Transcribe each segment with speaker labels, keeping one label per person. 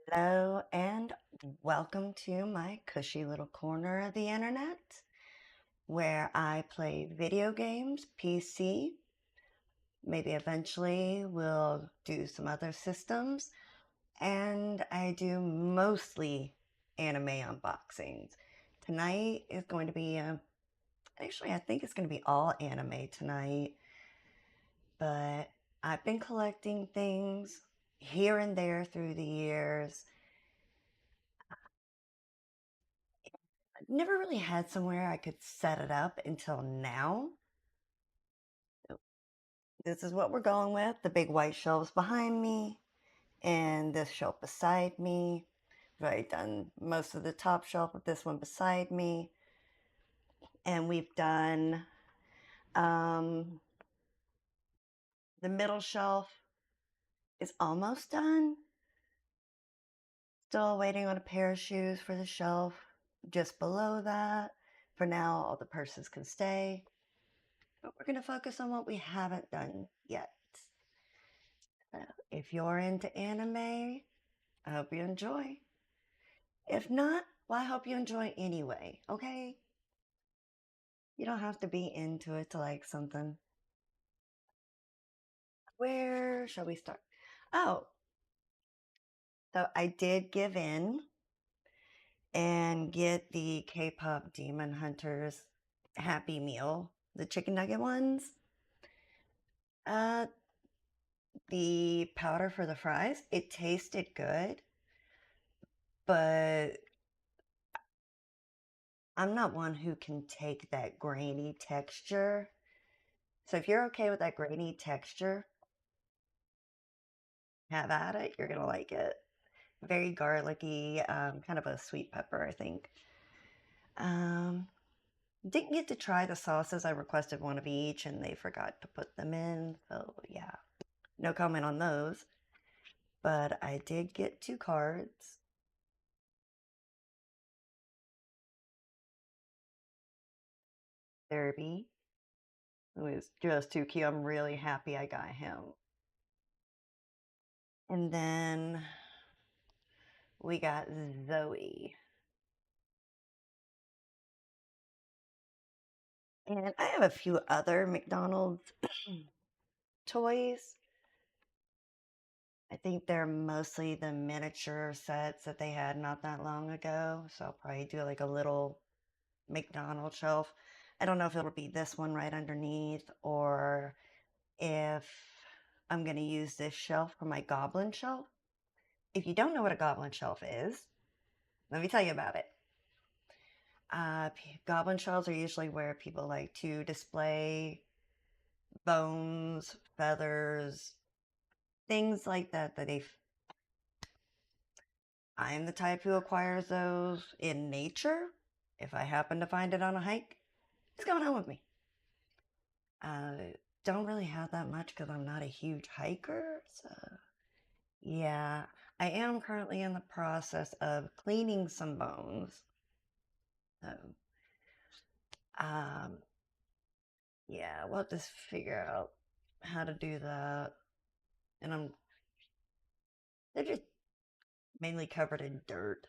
Speaker 1: Hello and welcome to my cushy little corner of the internet where I play video games, PC, maybe eventually we'll do some other systems, and I do mostly anime unboxings. Tonight is going to be, actually, I think it's going to be all anime tonight, but I've been collecting things here and there through the years. Never really had somewhere I could set it up until now. So this is what we're going with. The big white shelves behind me and this shelf beside me. I've already done most of the top shelf with this one beside me. And we've done um, the middle shelf is almost done. Still waiting on a pair of shoes for the shelf just below that. For now, all the purses can stay. But we're going to focus on what we haven't done yet. If you're into anime, I hope you enjoy. If not, well, I hope you enjoy anyway, okay? You don't have to be into it to like something. Where shall we start? Oh, so I did give in and get the K-pop Demon Hunters Happy Meal, the chicken nugget ones. Uh, the powder for the fries, it tasted good, but I'm not one who can take that grainy texture. So if you're okay with that grainy texture, have at it. You're going to like it. Very garlicky, kind of a sweet pepper, I think. Um, didn't get to try the sauces. I requested one of each and they forgot to put them in. So yeah, no comment on those. But I did get 2 cards. Derby, who is just too cute. I'm really happy I got him. And then we got Zoe. And I have a few other McDonald's toys. I think they're mostly the miniature sets that they had not that long ago. So I'll probably do like a little McDonald's shelf. I don't know if it'll be this one right underneath or if I'm going to use this shelf for my goblin shelf. If you don't know what a goblin shelf is, let me tell you about it. Goblin shelves are usually where people like to display bones, feathers, things like that I'm the type who acquires those in nature. If I happen to find it on a hike, it's going home with me. Don't really have that much because I'm not a huge hiker. So, yeah, I am currently in the process of cleaning some bones. So, um, yeah, we'll just figure out how to do that. And they're just mainly covered in dirt.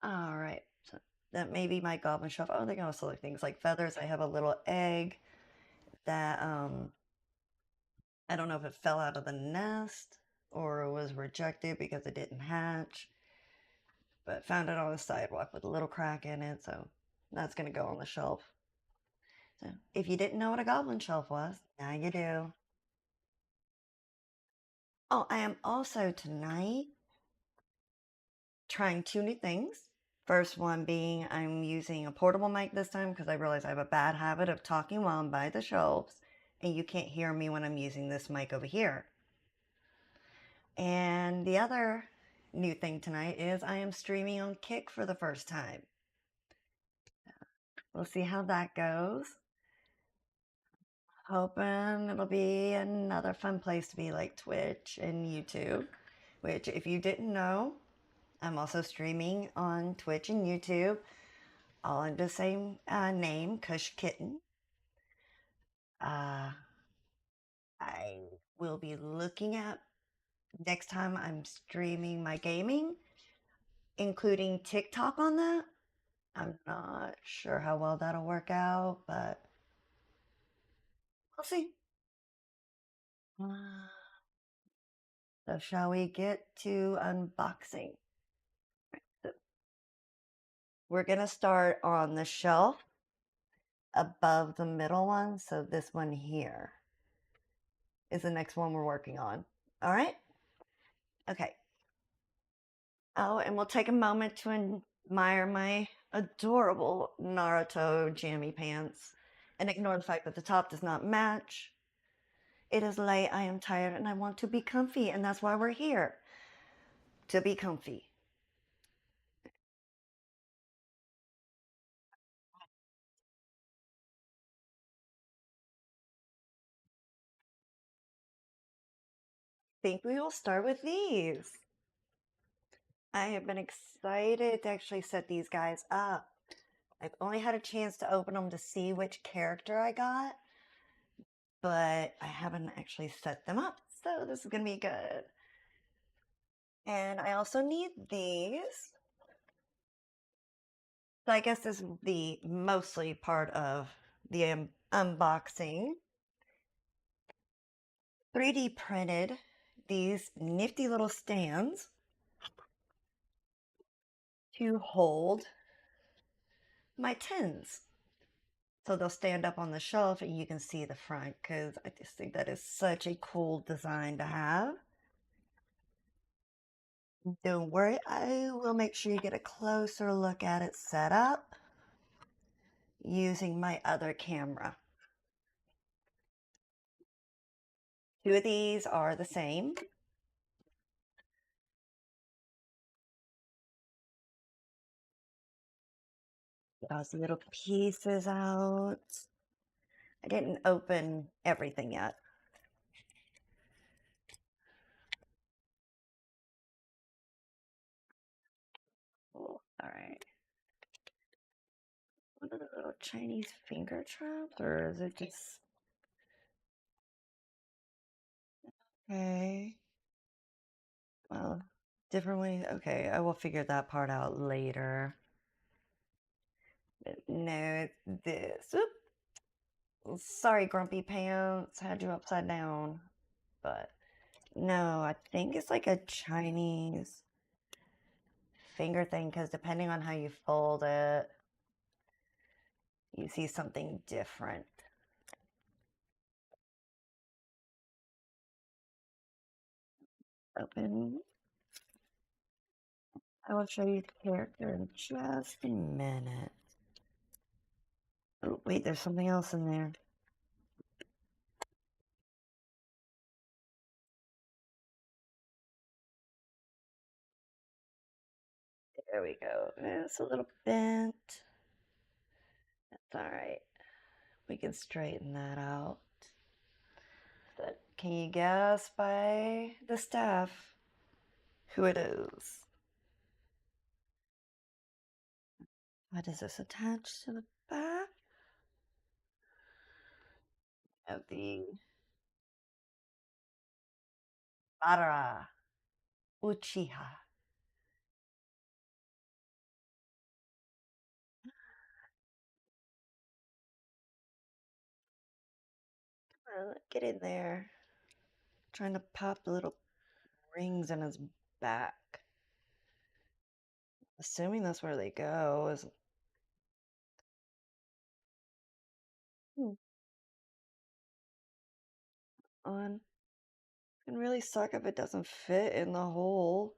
Speaker 1: All right. So that may be my goblin shelf. Oh, they can also look things like feathers. I have a little egg that I don't know if it fell out of the nest or it was rejected because it didn't hatch, but found it on the sidewalk with a little crack in it, so that's gonna go on the shelf. So if you didn't know what a goblin shelf was, now you do. Oh, I am also tonight trying 2 new things. First one being I'm using a portable mic this time because I realize I have a bad habit of talking while I'm by the shelves and you can't hear me when I'm using this mic over here. And the other new thing tonight is I am streaming on Kick for the first time. We'll see how that goes. Hoping it'll be another fun place to be like Twitch and YouTube, which if you didn't know, I'm also streaming on Twitch and YouTube, all under the same name, Kush Kitten. Uh, I will be looking at next time I'm streaming my gaming, including TikTok on that. I'm not sure how well that'll work out, but we'll see. So shall we get to unboxing? So we're going to start on the shelf above the middle one. So this one here is the next one we're working on. All right? Okay. Oh, and we'll take a moment to admire my adorable Naruto jammy pants and ignore the fact that the top does not match. It is late, I am tired, and I want to be comfy, and that's why we're here. To be comfy. Think we will start with these. I have been excited to actually set these guys up. I've only had a chance to open them to see which character I got, but I haven't actually set them up, so this is going to be good. And I also need these. So I guess this is the mostly part of the unboxing. 3D printed these nifty little stands to hold my tins. So they'll stand up on the shelf and you can see the front because I just think that is such a cool design to have. Don't worry, I will make sure you get a closer look at it set up using my other camera. Two of these are the same. Get those little pieces out. I didn't open everything yet. Cool. All right. What are the little Chinese finger traps, or is it just okay? Well, different way. Okay, I will figure that part out later. No, it's this. Oop. Sorry, Grumpy Pants. Had you upside down. But no, I think it's like a Chinese finger thing because depending on how you fold it, you see something different. Open. I will show you the character in just a minute. Oh, wait, there's something else in there. There we go. It's a little bent. That's all right. We can straighten that out. But can you guess by the staff who it is? What is this attached to the back of the Madara Uchiha? Get in there. Trying to pop the little rings in his back. Assuming that's where they go. Is on. Can really suck if it doesn't fit in the hole.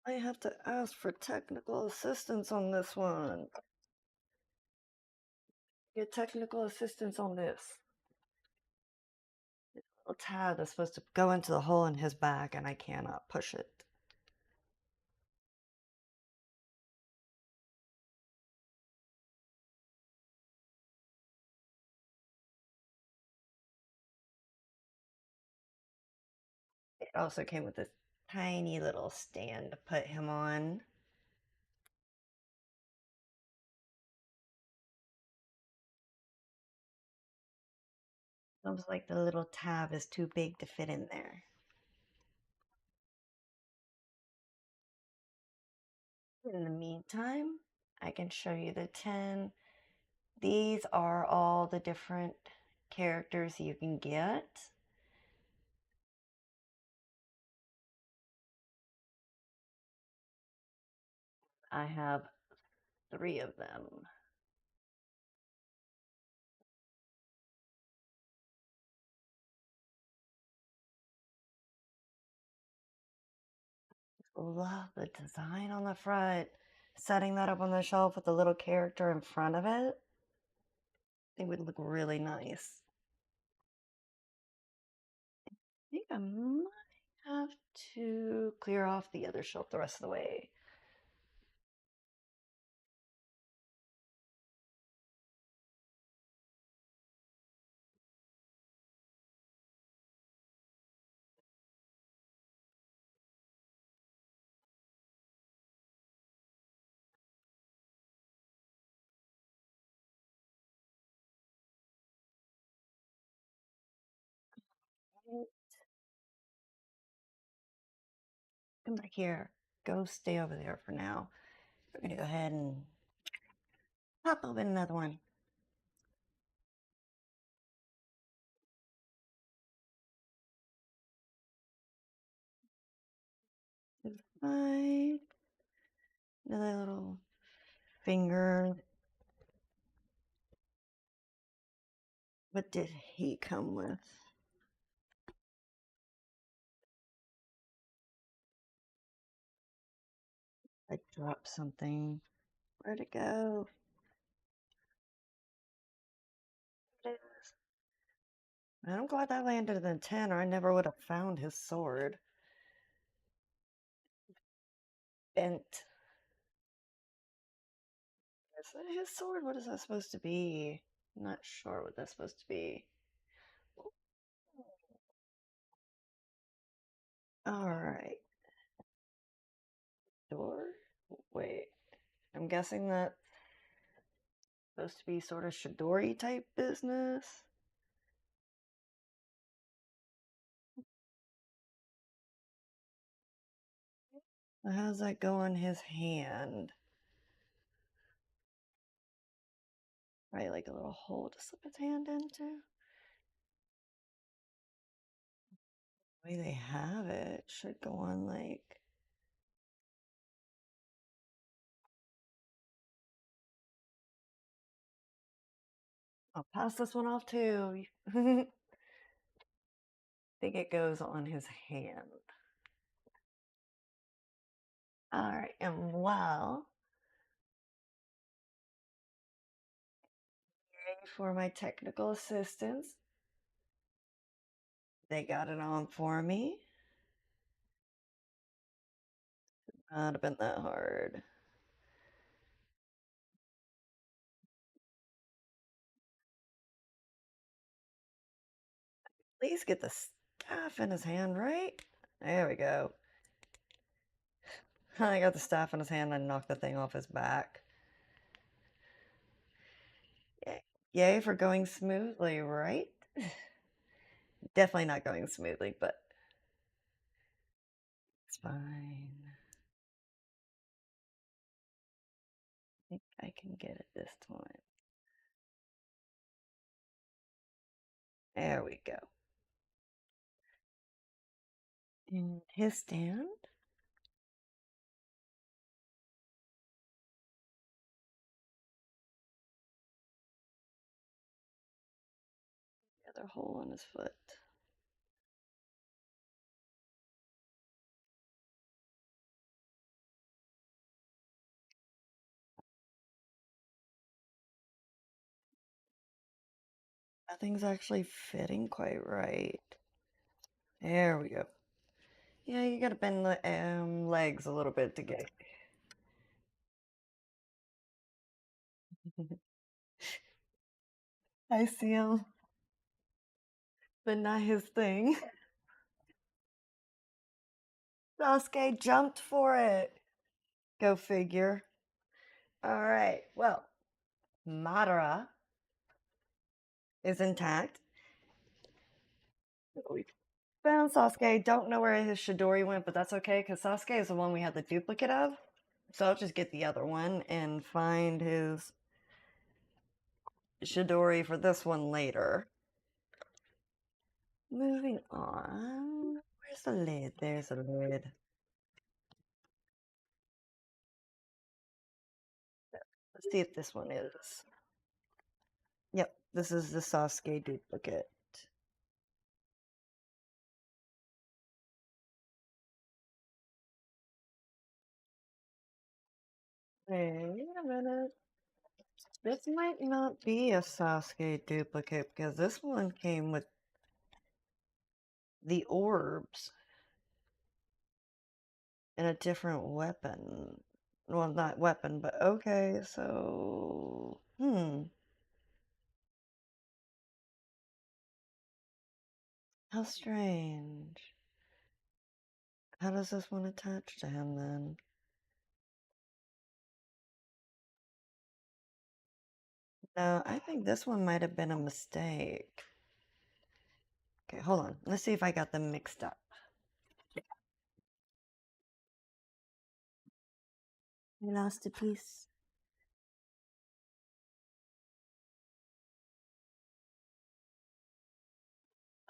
Speaker 1: I have to ask for technical assistance on this one. Get technical assistance on this. This little tab is supposed to go into the hole in his back and I cannot push it. It also came with this tiny little stand to put him on. Almost like the little tab is too big to fit in there. In the meantime, I can show you the 10. These are all the different characters you can get. I have 3 of them. Love the design on the front. Setting that up on the shelf with the little character in front of it, it would look really nice. I think I might have to clear off the other shelf the rest of the way. Come back here. Go stay over there for now. We're gonna go ahead and pop open another one. Fine. Another little finger. What did he come with? I dropped something. Where'd it go? It is. I'm glad that landed in the 10, or I never would have found his sword. Bent. Is that his sword? What is that supposed to be? I'm not sure what that's supposed to be. Alright. Door? Wait. I'm guessing that's supposed to be sort of Chidori type business. How does that go on his hand? Right, like a little hole to slip his hand into? The way they have it should go on like. I'll pass this one off too. I think it goes on his hand. Alright, and well, for my technical assistants, they got it on for me. Not have been that hard. Please get the staff in his hand, right? There we go. I got the staff in his hand and knocked the thing off his back. Yay for going smoothly, right? Definitely not going smoothly, but it's fine. I think I can get it this time. There we go. And his stand. The other hole in his foot. Nothing's actually fitting quite right. There we go. Yeah, you gotta bend the legs a little bit to get. I see him, but not his thing. Sasuke jumped for it. Go figure. All right, well, Madara is intact. We found Sasuke. Don't know where his Chidori went, but that's okay because Sasuke is the one we had the duplicate of. So I'll just get the other one and find his Chidori for this one later. Moving on. Where's the lid? There's the lid. Let's see if this one is. Yep, this is the Sasuke duplicate. Wait a minute. This might not be a Sasuke duplicate because this one came with the orbs and a different weapon. Well, not weapon, but okay, so... How strange. How does this one attach to him then? No, I think this one might have been a mistake. Okay, hold on. Let's see if I got them mixed up. I lost a piece.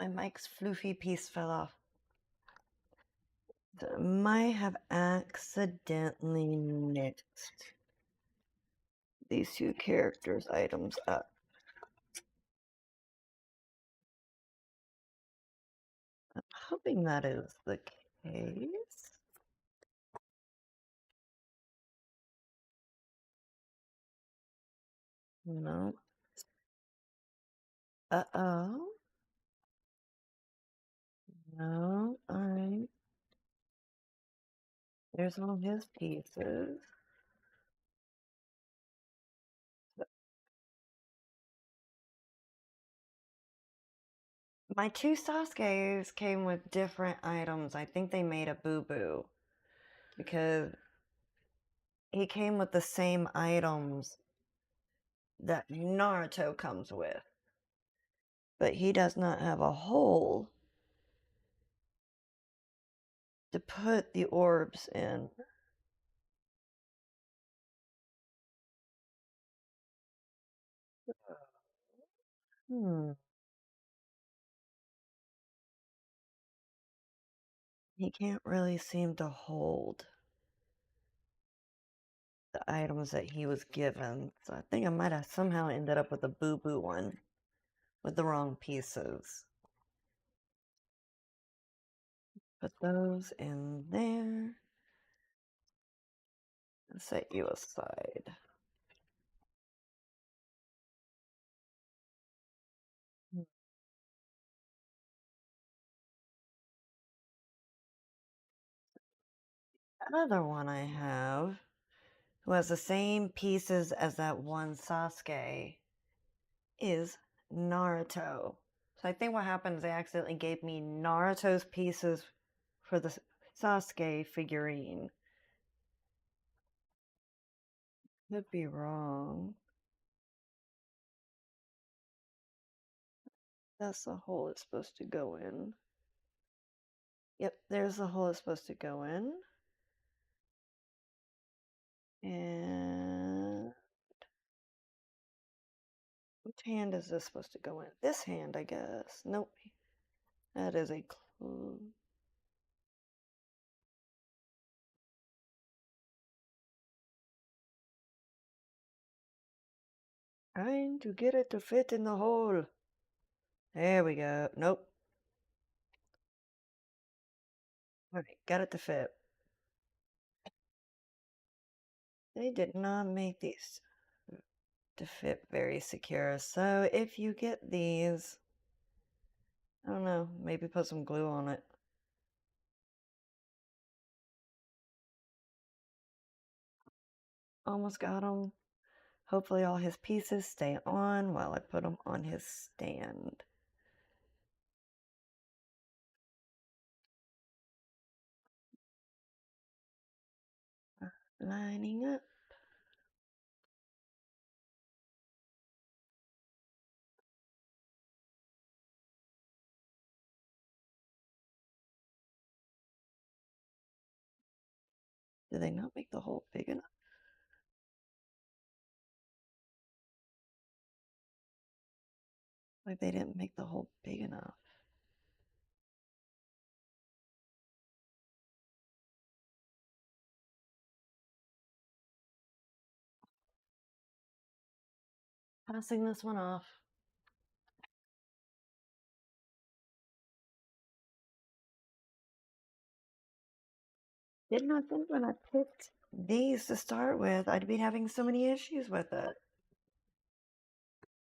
Speaker 1: My mic's floofy piece fell off. So I might have accidentally mixed these two characters' items up. I'm hoping that is the case. No. Uh-oh. No. Alright. There's all his pieces. My two Sasuke's came with different items. I think they made a boo-boo. Because he came with the same items that Naruto comes with. But he does not have a hole to put the orbs in. He can't really seem to hold the items that he was given. So I think I might have somehow ended up with a boo-boo one with the wrong pieces. Put those in there and set you aside. Another one I have who has the same pieces as that one Sasuke is Naruto. So I think what happened is they accidentally gave me Naruto's pieces for the Sasuke figurine. Could be wrong. That's the hole it's supposed to go in. Yep, there's the hole it's supposed to go in. And which hand is this supposed to go in? This hand, I guess. Nope. That is a clue. Trying to get it to fit in the hole. There we go. Nope. Alright, got it to fit. They did not make these to fit very secure. So if you get these, I don't know, maybe put some glue on it. Almost got them. Hopefully all his pieces stay on while I put them on his stand. Lining up. Did they not make the hole big enough? Like they didn't make the hole big enough. Passing this one off. Did not think when I picked these to start with, I'd be having so many issues with it.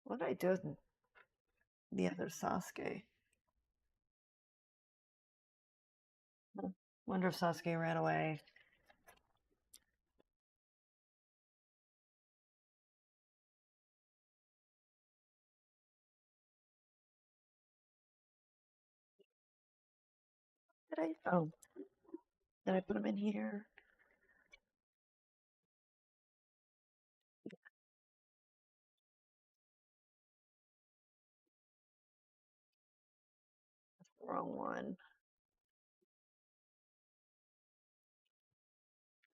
Speaker 1: What did I do with the other Sasuke? Wonder if Sasuke ran away. Did I? Oh, did I put him in here? That's the wrong one.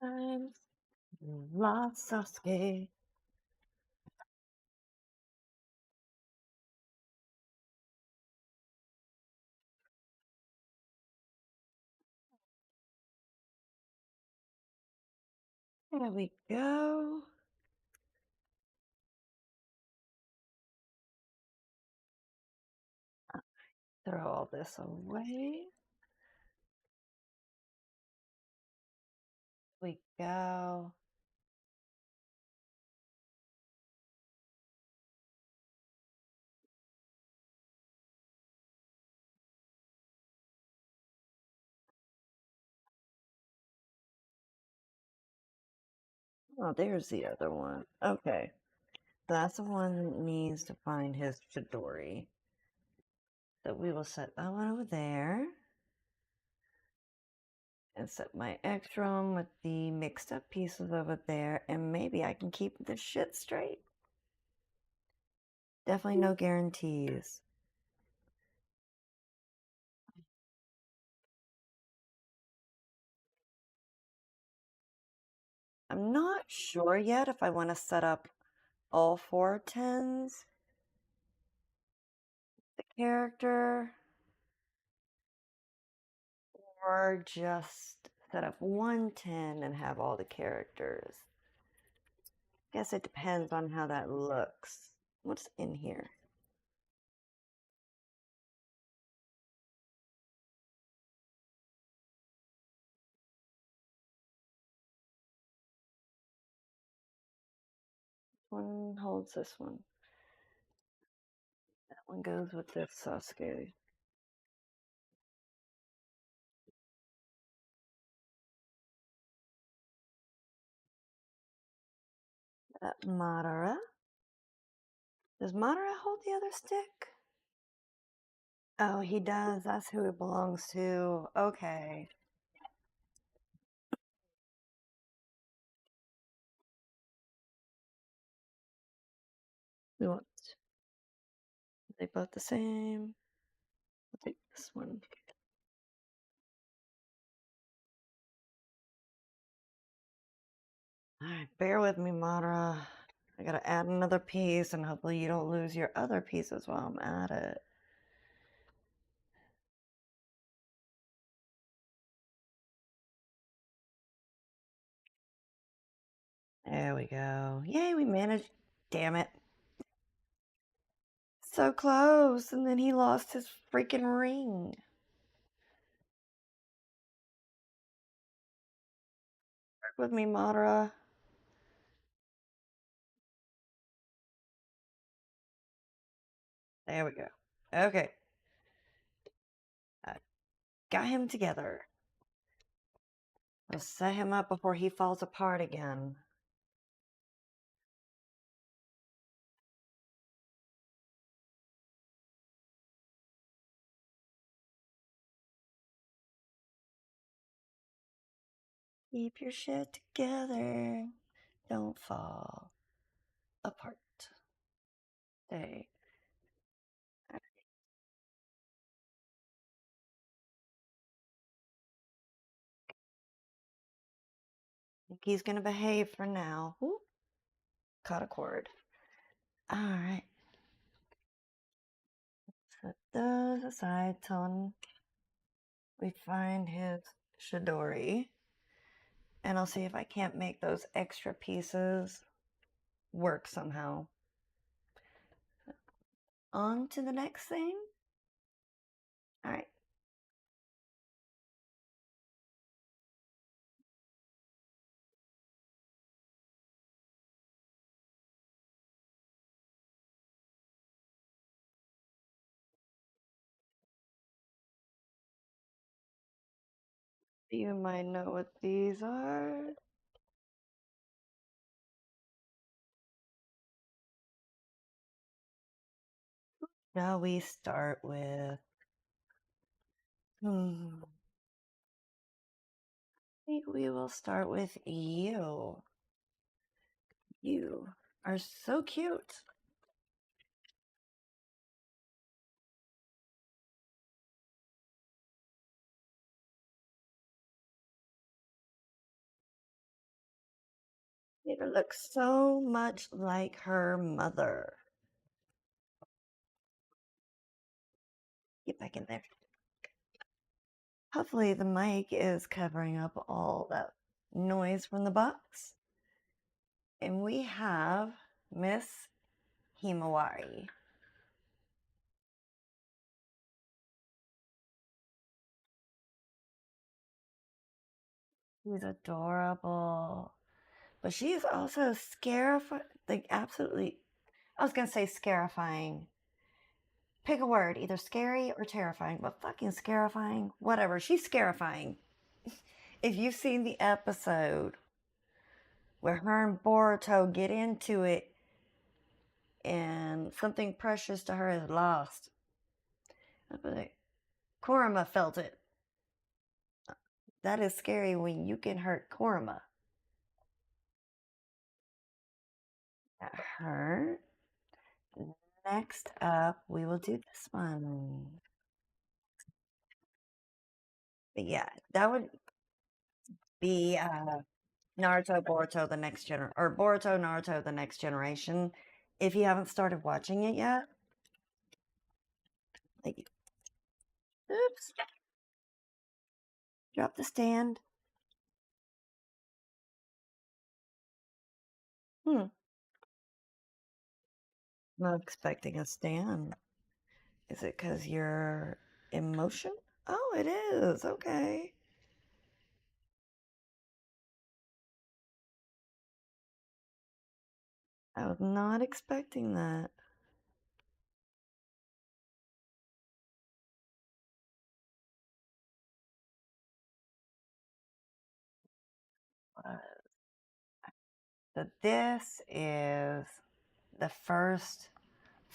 Speaker 1: Times lost Sasuke. There we go. Throw all this away. We go. Oh, there's the other one. Okay. That's the one that needs to find his Chidori. So we will set that one over there. And set my extra one with the mixed up pieces over there. And maybe I can keep this shit straight. Definitely no guarantees. I'm not sure yet if I want to set up all 4 10s. The character. Or just set up 1 10 and have all the characters. Guess it depends on how that looks. What's in here? One holds this one. That one goes with this Sasuke. That Madara. Does Madara hold the other stick? Oh, he does. That's who it belongs to. Okay. We want. Are they both the same? I'll take this one. Alright, bear with me, Madara. I gotta add another piece, and hopefully you don't lose your other pieces while I'm at it. There we go. Yay, we managed. Damn it. So close, and then he lost his freaking ring. Work with me, Madara. There we go. Okay. I got him together. Let's set him up before he falls apart again. Keep your shit together. Don't fall apart. Stay. think he's gonna behave for now. Ooh, caught a cord. All right. Set those aside till we find his Chidori. And I'll see if I can't make those extra pieces work somehow. On to the next thing. All right. You might know what these are. Shall we start with... I think we will start with you. You are so cute. It looks so much like her mother. Get back in there. Hopefully the mic is covering up all that noise from the box. And we have Miss Himawari. She's adorable. But she is also scarifying, like absolutely, I was going to say scarifying. Pick a word, either scary or terrifying, but fucking scarifying, whatever. She's scarifying. If you've seen the episode where her and Boruto get into it and something precious to her is lost, Kurama felt it. That is scary when you can hurt Kurama. That hurt. Next up, we will do this one. But yeah, that would be Naruto, Boruto, the next generation, or Boruto, Naruto, the next generation. If you haven't started watching it yet, like, oops, drop the stand. I'm not expecting a stand. Is it because you're emotion? Oh, it is. Okay. I was not expecting that. So this is the first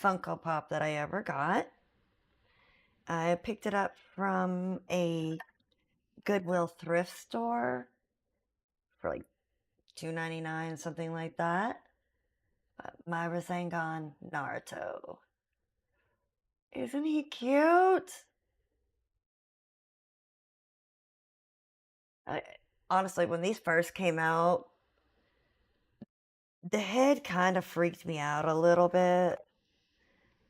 Speaker 1: Funko Pop that I ever got. I picked it up from a Goodwill thrift store for like $2.99, something like that. My Rasengan Naruto. Isn't he cute? Honestly, when these first came out, the head kind of freaked me out a little bit.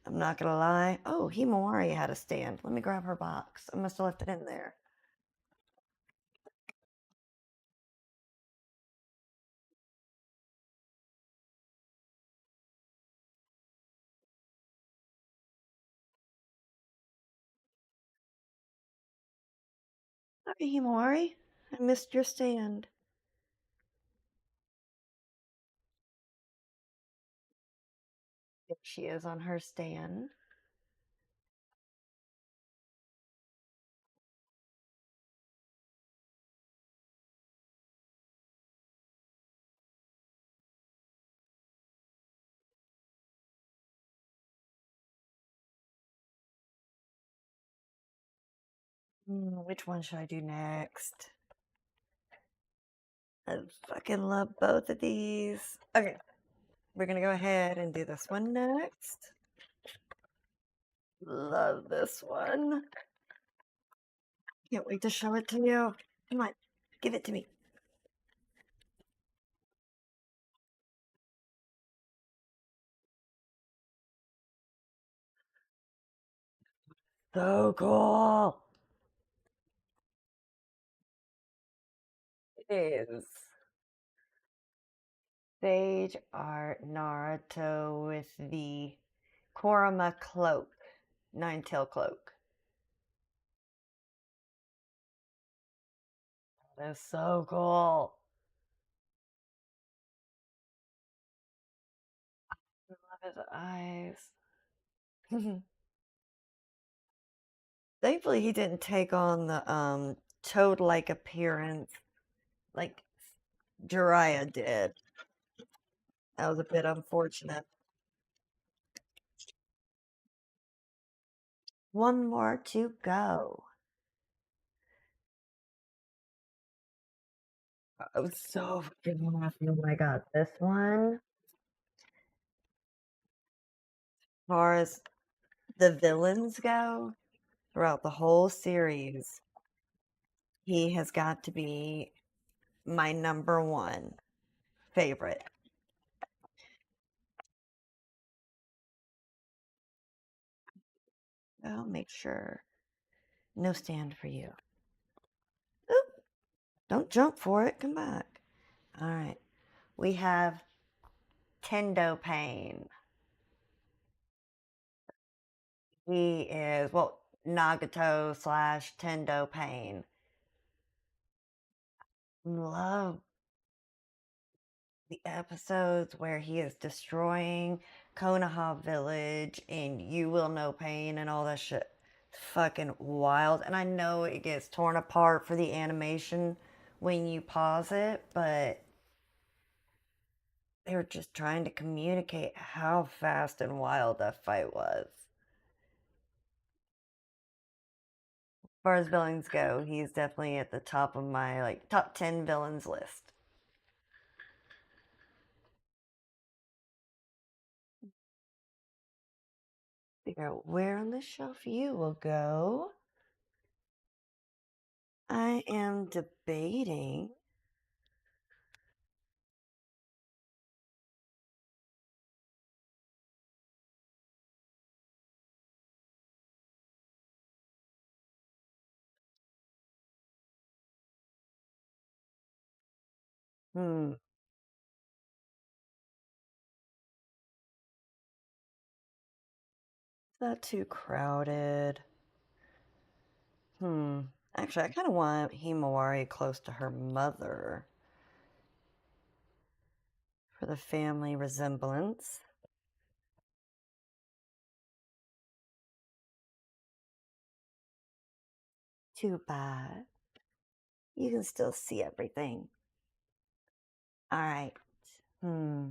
Speaker 1: I'm not gonna lie. Oh, Himawari had a stand. Let me grab her box. I must have left it in there. Hi, Himawari. I missed your stand. There she is on her stand. Which one should I do next? I fucking love both of these. Okay, we're gonna go ahead and do this one next. Love this one. Can't wait to show it to you. Come on, give it to me. So cool. It is. Sage art Naruto with the Kurama cloak, nine-tail cloak. That's so cool. I love his eyes. Thankfully, he didn't take on the toad-like appearance like Jiraiya did. That was a bit unfortunate. One more to go. I was so freaking happy when I got this one. As far as the villains go, throughout the whole series, he has got to be my number one favorite. I'll make sure. No stand for you. Oop, don't jump for it. Come back. All right. We have Tendo Pain. He is, well, Nagato slash Tendo Pain. Love the episodes where he is destroying Konoha Village and You Will Know Pain and all that shit. It's fucking wild. And I know it gets torn apart for the animation when you pause it, but they were just trying to communicate how fast and wild that fight was. As far as villains go, he's definitely at the top of my like top 10 villains list. Figure out where on the shelf you will go. I am debating. Hmm, is that too crowded? Hmm. Actually, I kind of want Himawari close to her mother for the family resemblance. Too bad. You can still see everything. All right. Hmm.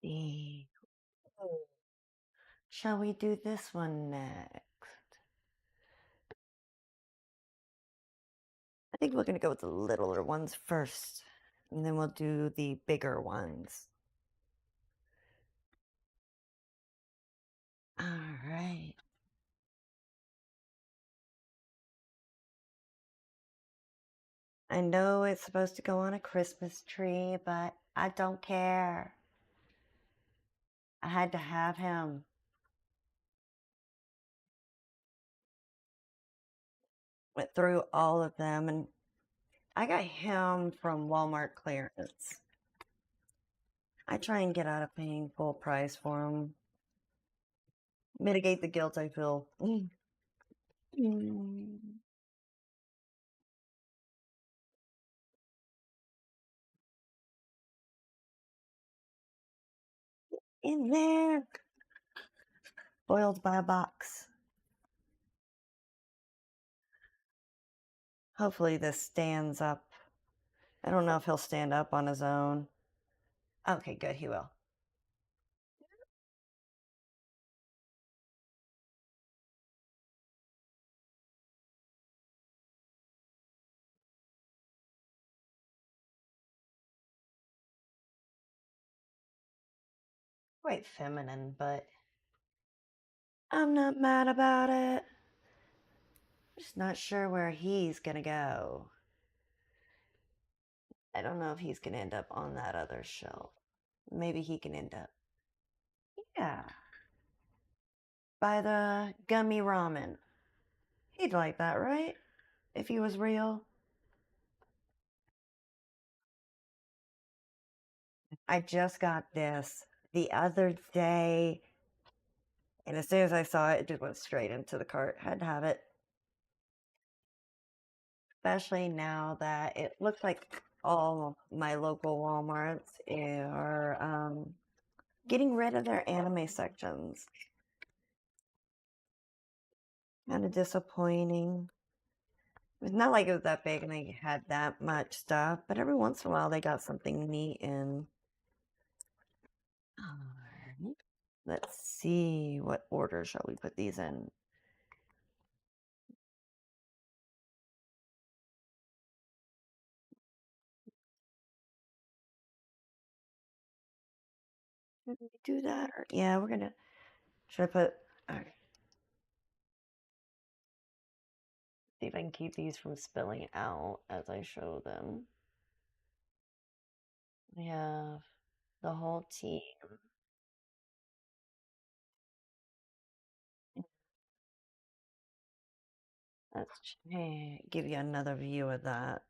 Speaker 1: See. Shall we do this one next? I think we're going to go with the littler ones first, and then we'll do the bigger ones. All right. I know it's supposed to go on a Christmas tree, but I don't care. I had to have him. Went through all of them, and I got him from Walmart clearance. I try and get out of paying full price for him. Mitigate the guilt I feel. In there. Spoiled by a box. Hopefully this stands up. I don't know if he'll stand up on his own. Okay, good, he will. Quite feminine, but I'm not mad about it. Just not sure where he's gonna go. I don't know if he's gonna end up on that other shelf. Maybe he can end up. Yeah. By the gummy ramen. He'd like that, right? If he was real. I just got this the other day, and as soon as I saw it, it just went straight into the cart. Had to have it. Especially now that it looks like all my local Walmarts are getting rid of their anime sections. Kind of disappointing. It's not like it was that big and they had that much stuff, but every once in a while they got something neat in. Alright. Let's see, what order shall we put these in? Did we do that? Or, yeah, we're gonna. Should I put? Alright. See if I can keep these from spilling out as I show them. We have the whole team. Let's give you another view of that.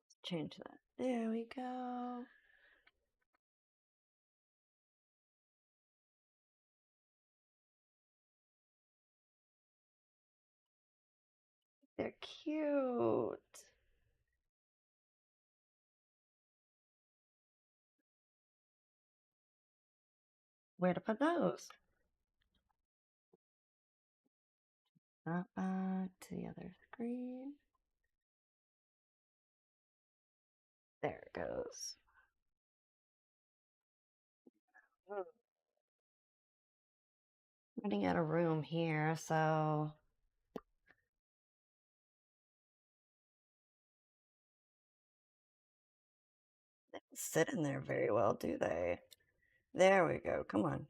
Speaker 1: Let's change that. There we go. They're cute. Where to put those? To the other screen. There it goes. Running out of room here, so they don't sit in there very well, do they? There we go. Come on.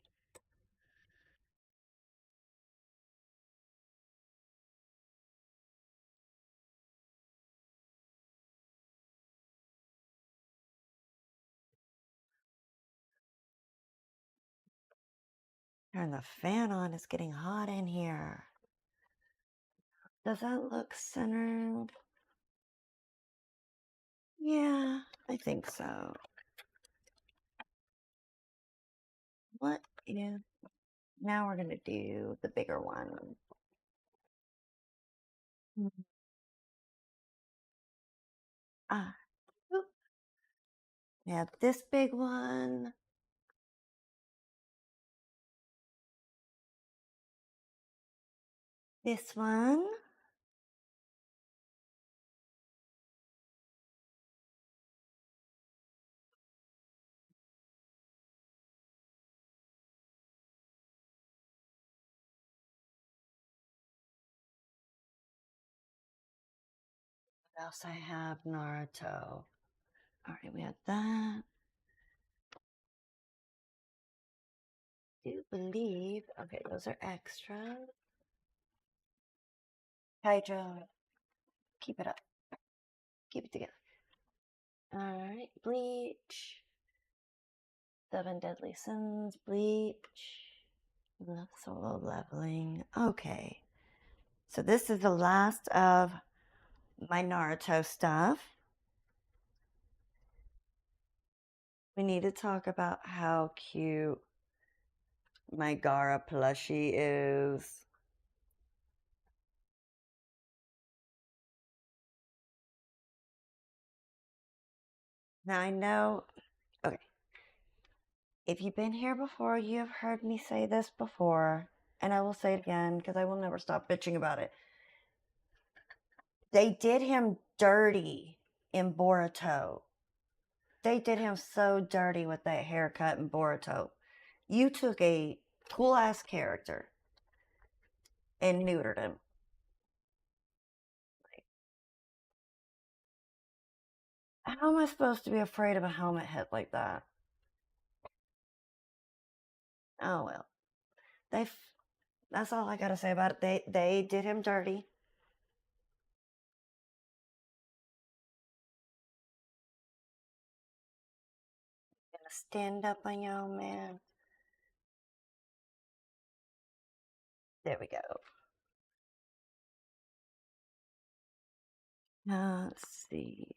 Speaker 1: Turn the fan on. It's getting hot in here. Does that look centered? Yeah, I think so. What is... Now we're going to do the bigger one. Ah, oop. We have this big one. This one. What else I have? Naruto. Alright, we have that. I do believe... Okay, those are extras. Kaijo, keep it up. Keep it together. Alright, Bleach. Seven Deadly Sins, Bleach. Solo leveling. Okay. So this is the last of my Naruto stuff. We need to talk about how cute my Gaara plushie is. Now I know, okay, if you've been here before, you have heard me say this before, and I will say it again because I will never stop bitching about it. They did him dirty in Boruto. They did him so dirty with that haircut in Boruto. You took a cool ass character and neutered him. How am I supposed to be afraid of a helmet head like that? Oh well. They that's all I gotta say about it. They did him dirty. Gonna stand up on your own man. There we go. Let's see.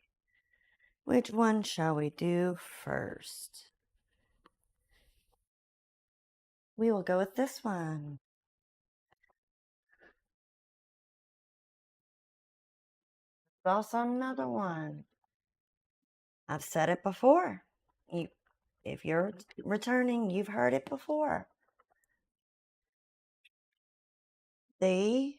Speaker 1: Which one shall we do first? We will go with this one. There's also another one. I've said it before. If you're returning, you've heard it before. They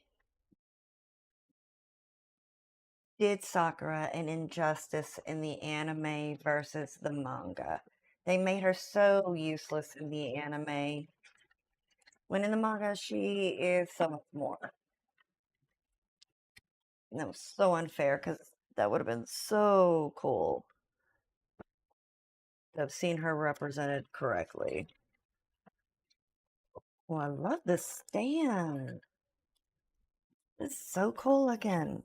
Speaker 1: did Sakura an injustice in the anime versus the manga. They made her so useless in the anime, when in the manga she is so much more. And that was so unfair because that would have been so cool to have seen her represented correctly. Oh, I love this stand. It's so cool looking.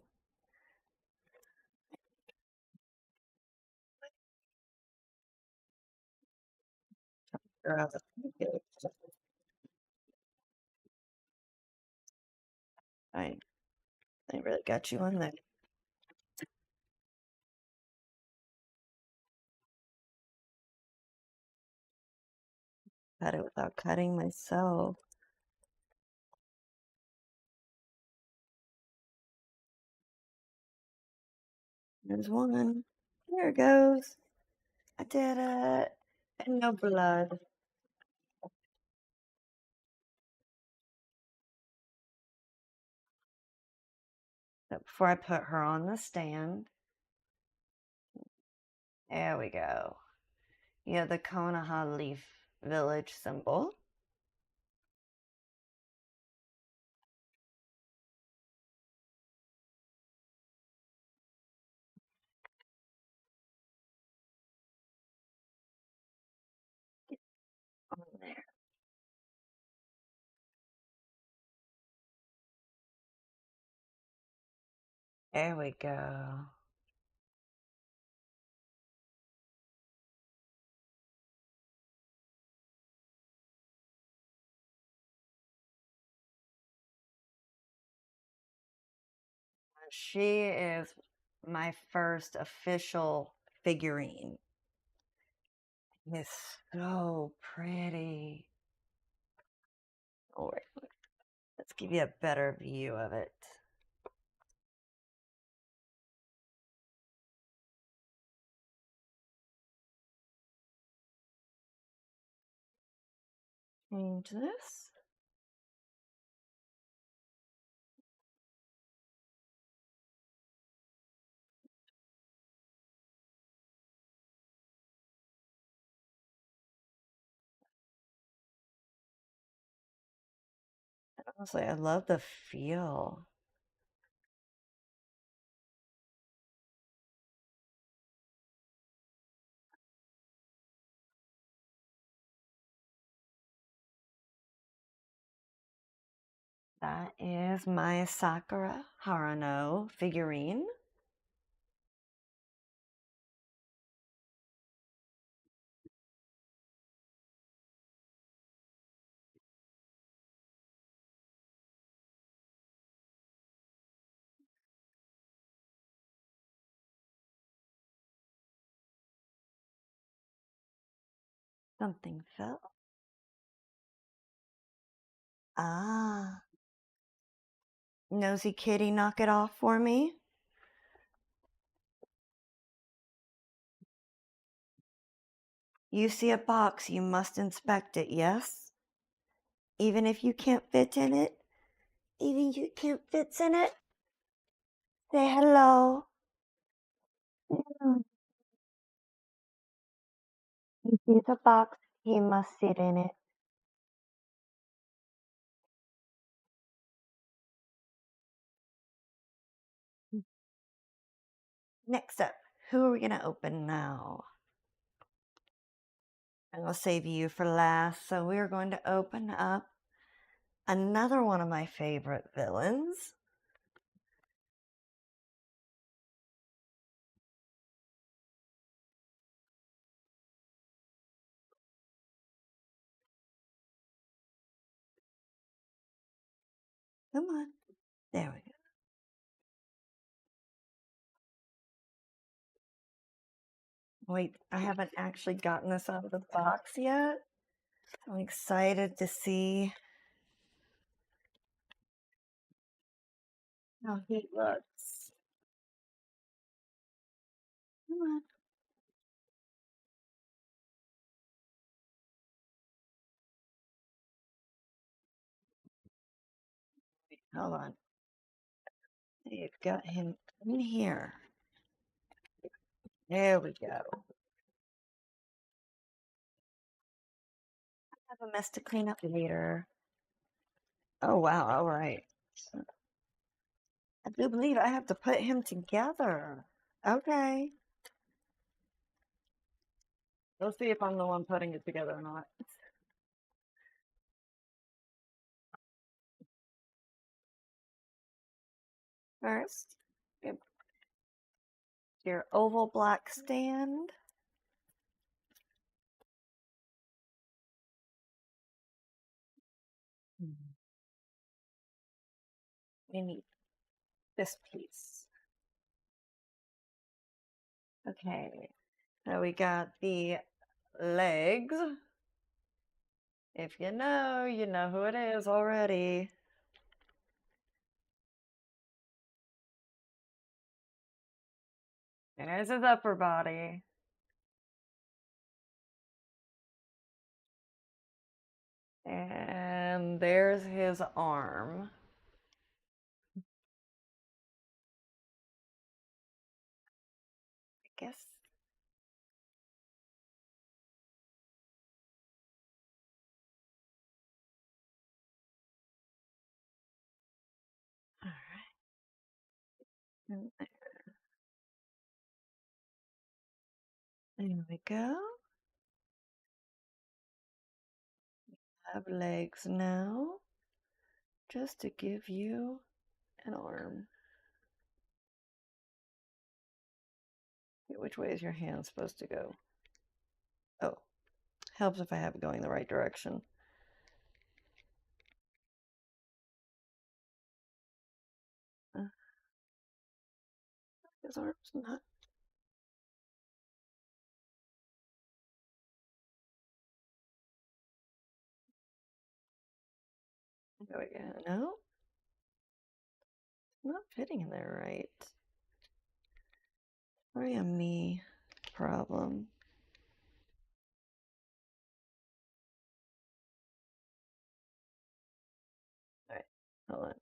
Speaker 1: I really got you on that. Cut it without cutting myself. There's one. There it goes. I did it. And no blood. So before I put her on the stand, there we go. You have the Konoha Leaf Village symbol. On there. There we go. She is my first official figurine. It's so pretty. Oh, wait. Let's give you a better view of it. Change this. Honestly, I love the feel. That is my Sakura Harano figurine. Something fell. Ah. Nosy kitty, knock it off for me. You see a box, you must inspect it, yes? Even if you can't fit in it? Even you can't fit in it? Say hello. He sees a box, he must sit in it. Next up, Who are we going to open now? I'm going to save you for last. So we're going to open up another one of my favorite villains. Come on. There we go. Wait, I haven't actually gotten this out of the box yet. I'm excited to see how he looks. Come on. Hold on. They've got him in here. There we go. I have a mess to clean up later. Oh, wow. All right. I do believe I have to put him together. Okay. We'll see if I'm the one putting it together or not. First, your oval block stand. We need this piece. Okay. So we got the legs. If you know who it is already. There's his upper body. And there's his arm. I guess. All right. There we go. Have legs now. Just to give you an arm. Which way is your hand supposed to go? Oh, helps if I have it going the right direction. His arm's not. There we go. No, not fitting in there right. Probably a me problem. All right, hold on.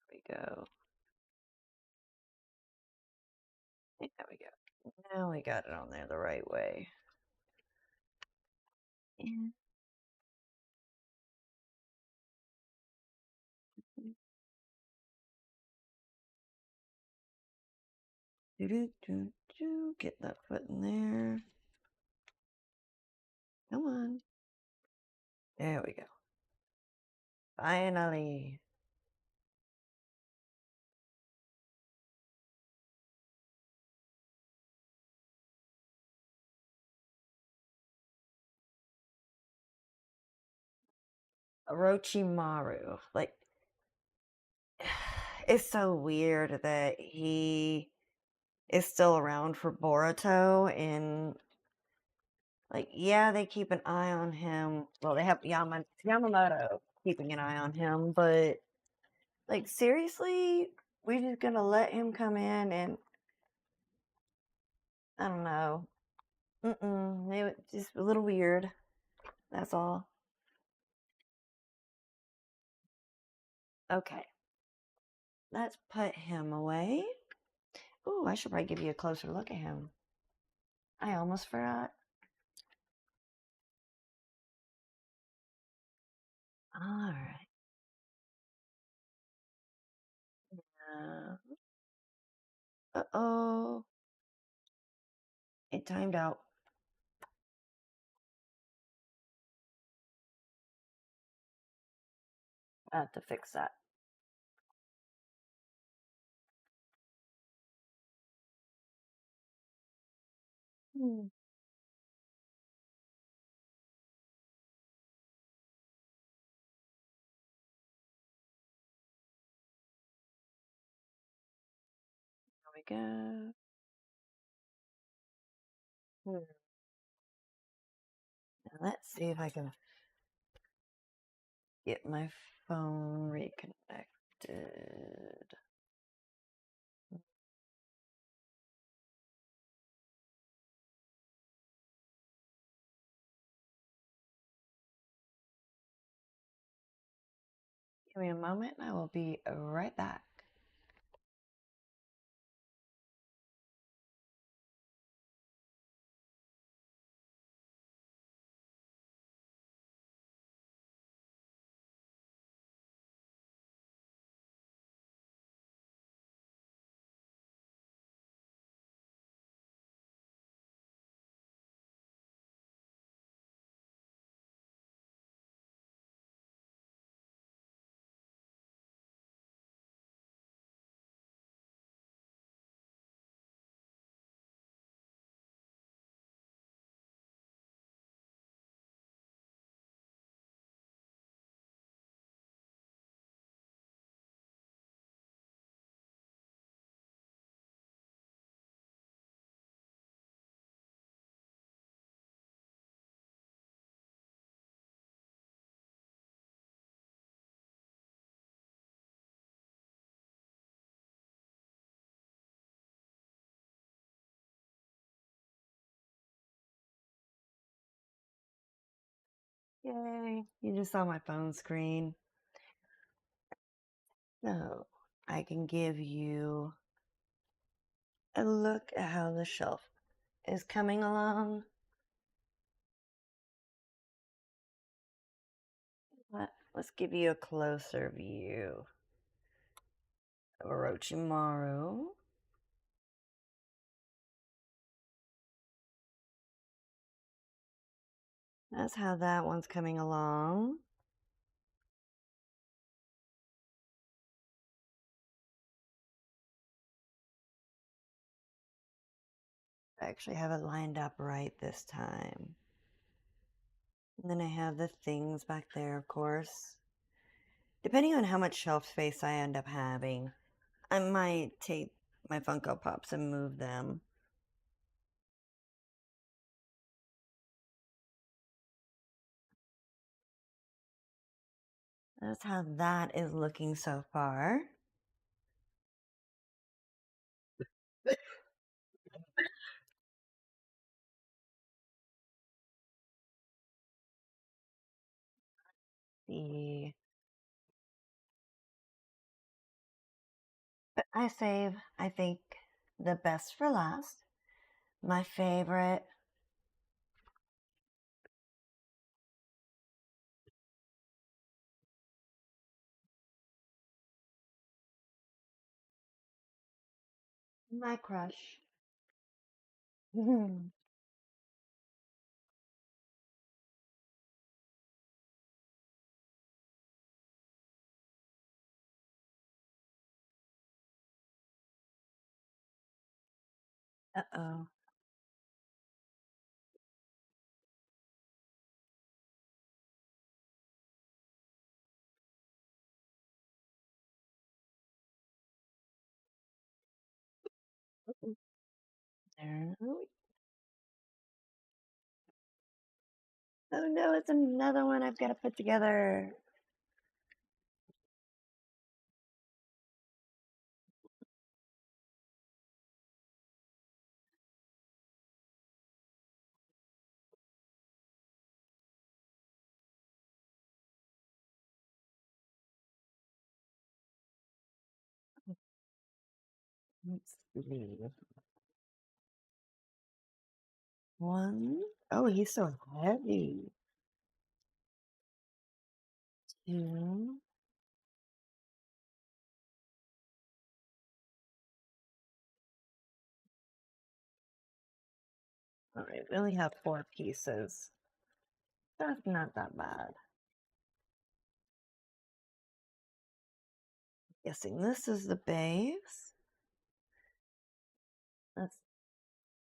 Speaker 1: There we go. There we go. Now we got it on there the right way. And get that foot in there. Come on. There we go. Finally. Orochimaru. Like, it's so weird that he is still around for Boruto, and like, yeah, they keep an eye on him. Well, they have Yamamoto keeping an eye on him, but like, seriously, we're just gonna let him come in and I don't know. Maybe just a little weird. That's all. Okay. Let's put him away. Ooh, I should probably give you a closer look at him. I almost forgot. All right. Uh-oh. It timed out. I have to fix that. There we go. Now let's see if I can get my phone reconnected. Give me a moment and I will be right back. Yay, you just saw my phone screen. So I can give you a look at how the shelf is coming along. Let's give you a closer view of Orochimaru. That's how that one's coming along. I actually have it lined up right this time. And then I have the things back there, of course. Depending on how much shelf space I end up having, I might take my Funko Pops and move them. That's how that is looking so far. The But I save, I think, the best for last. My favorite. My crush. Uh-oh. There. Oh no, it's another one I've got to put together. Let's see. One. Oh, he's so heavy. Hmm. All right, we only have 4 pieces. That's not that bad. Guessing this is the base.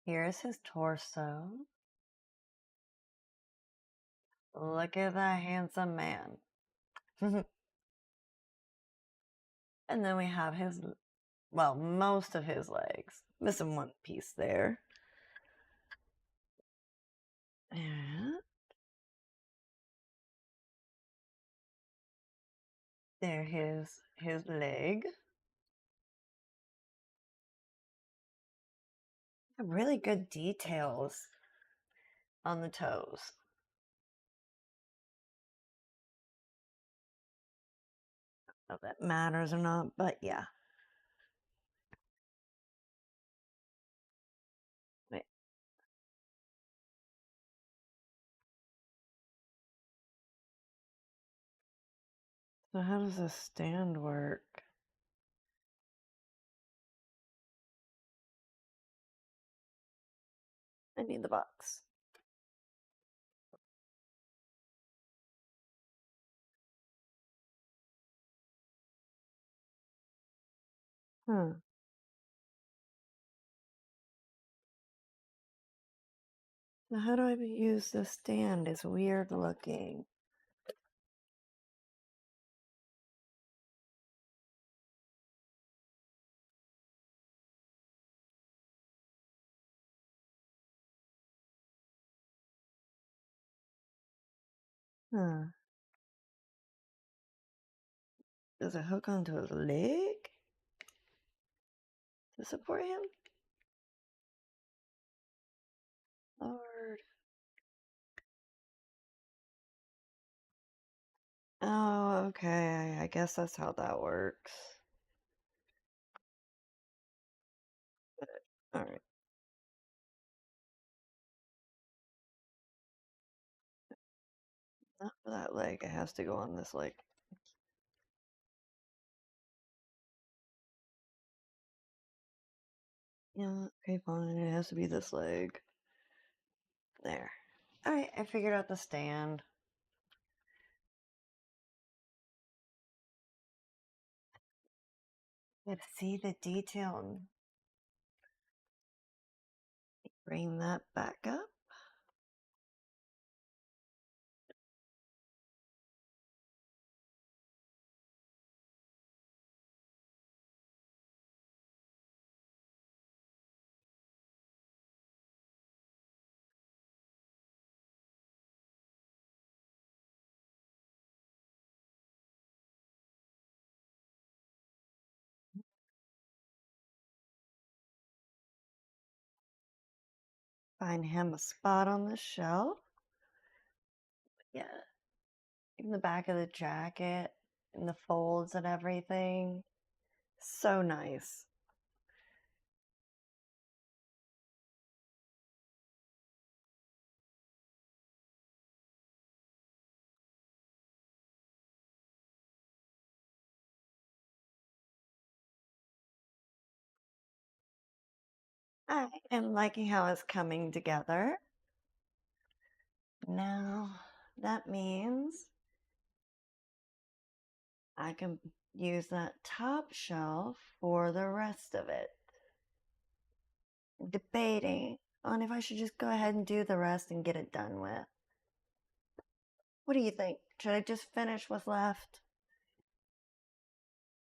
Speaker 1: Here's his torso. Look at that handsome man. And then we have his, well, most of his legs. Missing one piece there. And there his leg. Really good details on the toes. If that matters or not, but yeah. Wait. So how does this stand work? I need the box. Huh. So how do I use the stand? It's weird looking. Huh. Does it hook onto his leg to support him? Lord. Oh, okay. I guess that's how that works. All right. Not for that leg. It has to go on this leg. Yeah, okay, fine. It has to be this leg. There. Alright, I figured out the stand. Let's see the detail and bring that back up. Find him a spot on the shelf. Yeah. In the back of the jacket, in the folds and everything. So nice. I am liking how it's coming together. Now, that means I can use that top shelf for the rest of it. Debating on if I should just go ahead and do the rest and get it done with. What do you think? Should I just finish what's left?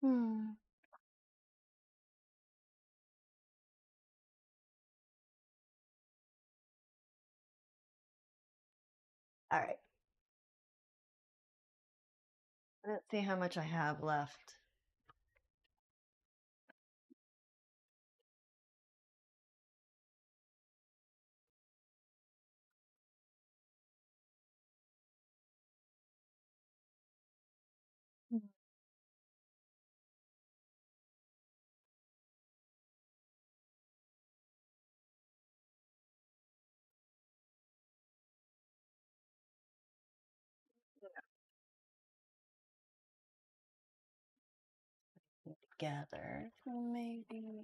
Speaker 1: Hmm. All right. Let's see how much I have left. together. So maybe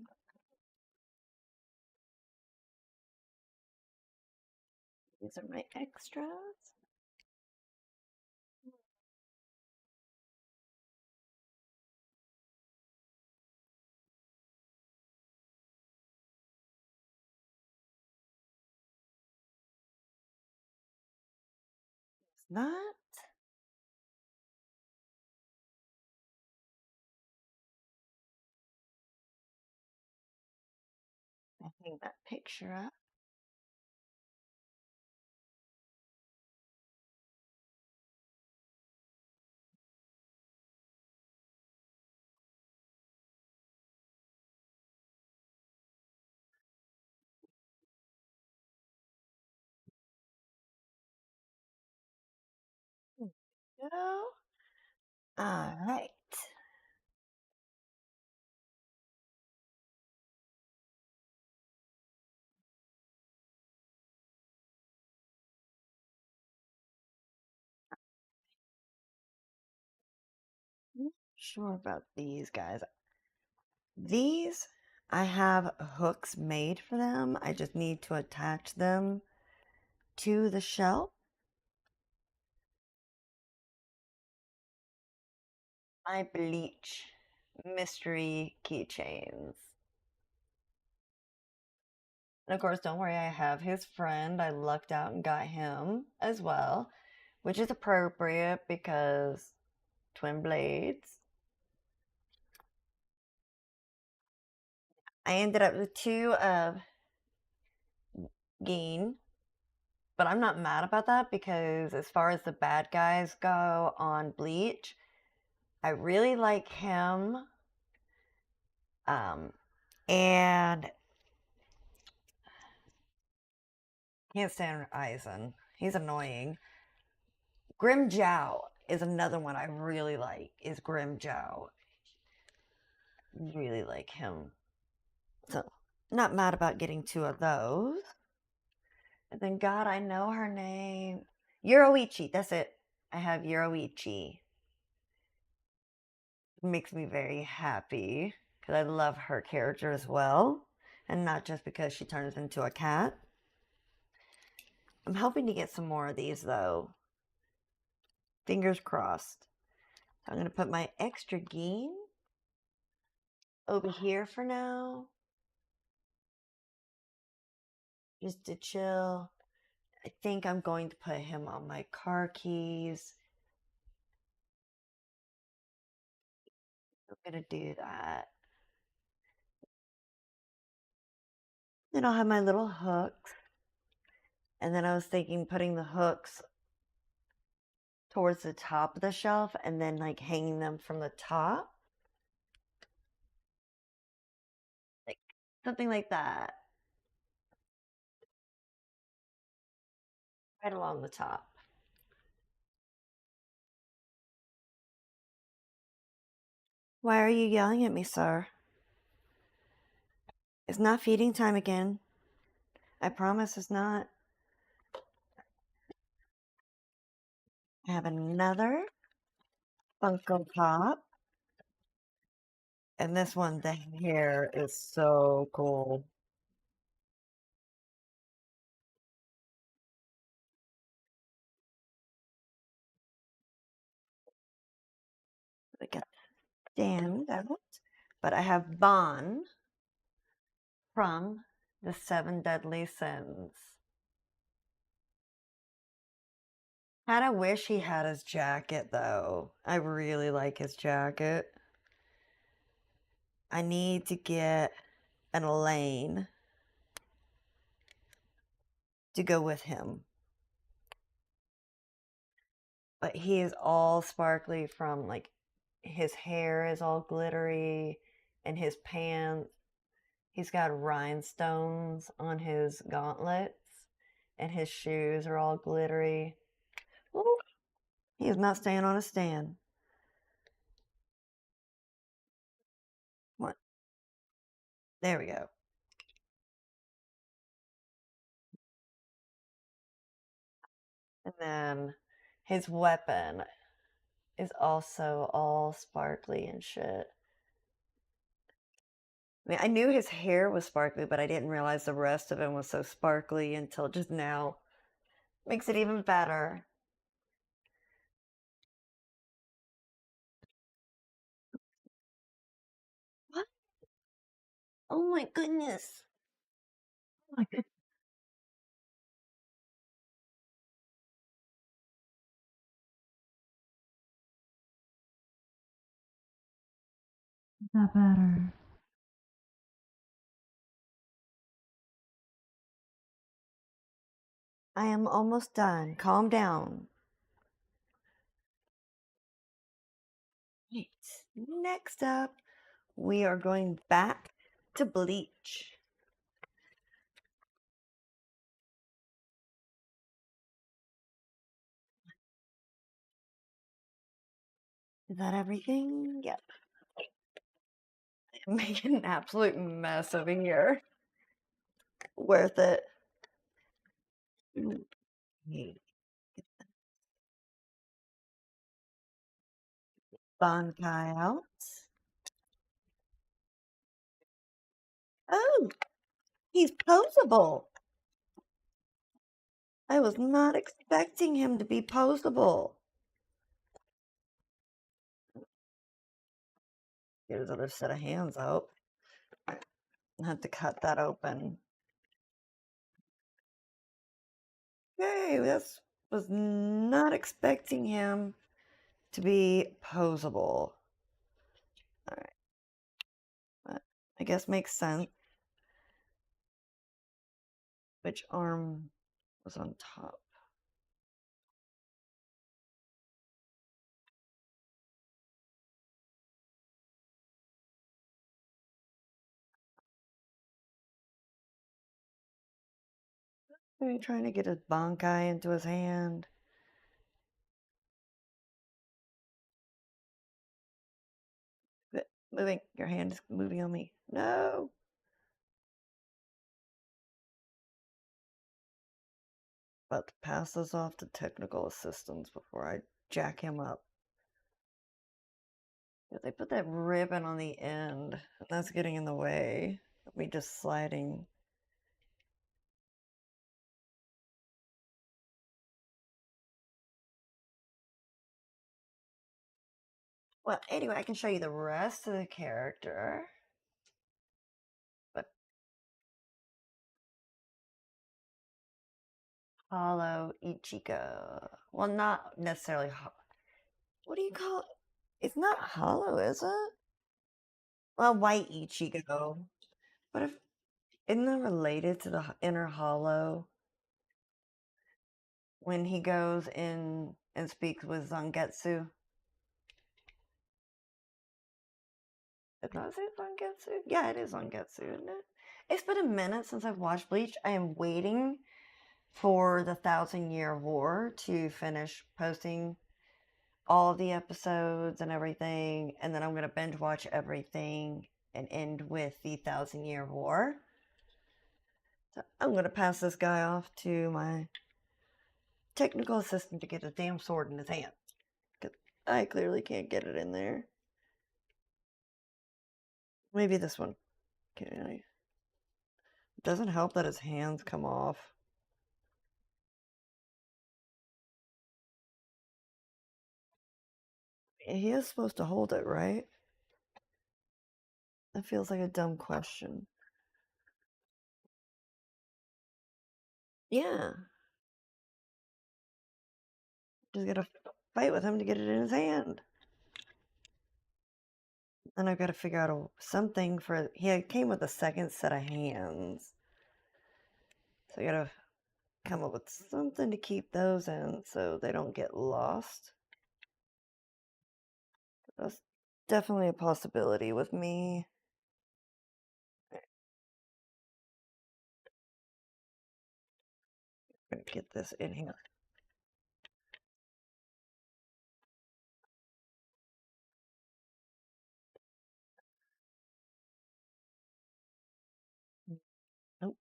Speaker 1: these are my extras. It's not. I hang that picture up. There we go. All right. Not sure about these guys. These, I have hooks made for them. I just need to attach them to the shelf. My Bleach mystery keychains. And of course, don't worry, I have his friend. I lucked out and got him as well, which is appropriate because twin blades. I ended up with two of Geen, but I'm not mad about that because as far as the bad guys go on Bleach, I really like him. And can't stand Aizen. He's annoying. Grim is another one I really like. Is Grim really like him? So not mad about getting two of those. And then God, I know her name. Yoruichi. That's it. I have Yoruichi. It makes me very happy because I love her character as well, and not just because she turns into a cat. I'm hoping to get some more of these though. Fingers crossed. I'm going to put my extra Geen over here for now. Just to chill. I think I'm going to put him on my car keys. I'm going to do that. Then I'll have my little hooks. And then I was thinking putting the hooks towards the top of the shelf and then like hanging them from the top. Like something like that. Right along the top. Why are you yelling at me, sir? It's not feeding time again. I promise it's not. I have another Funko Pop. And this one, the hair is so cool. I got stand out. But I have Bon from the Seven Deadly Sins. Kinda wish he had his jacket though. I really like his jacket. I need to get an Elaine to go with him. But he is all sparkly from like his hair is all glittery and his pants. He's got rhinestones on his gauntlets and his shoes are all glittery. Ooh, he is not staying on a stand. What? There we go. And then his weapon is also all sparkly and shit. I mean, I knew his hair was sparkly, but I didn't realize the rest of him was so sparkly until just now. Makes it even better. What? Oh my goodness. Oh my goodness. Is that better? I am almost done. Calm down. Right. Next up, we are going back to Bleach. Is that everything? Yep. I'm making an absolute mess over here. Worth it. Bankai out. Oh, he's posable. I was not expecting him to be posable. Get his other set of hands out. I have to cut that open. Okay, this was not expecting him to be posable. Alright. That, I guess makes sense. Which arm was on top? Are you trying to get his Bankai into his hand? Moving, your hand is moving on me. No! About to pass this off to technical assistance before I jack him up. Yeah, they put that ribbon on the end, and that's getting in the way of me just sliding. Well, anyway, I can show you the rest of the character. But Hollow Ichigo. Well, not necessarily. What do you call it? It's not Hollow, is it? Well, White Ichigo. But if isn't that related to the inner Hollow when he goes in and speaks with Zangetsu? Is that Zangetsu? Yeah, it is Zangetsu, isn't it? It's been a minute since I've watched Bleach. I am waiting for the 1,000-Year War to finish posting all of the episodes and everything, and then I'm going to binge watch everything and end with the 1,000-Year War. So I'm going to pass this guy off to my technical assistant to get his damn sword in his hand. Because I clearly can't get it in there. Maybe this one. It doesn't help that his hands come off. He is supposed to hold it, right? That feels like a dumb question. Yeah. Just gotta fight with him to get it in his hand. And I've got to figure out something for. He came with a second set of hands. So I gotta come up with something to keep those in so they don't get lost. That's definitely a possibility with me. I'm gonna get this in here. Nope.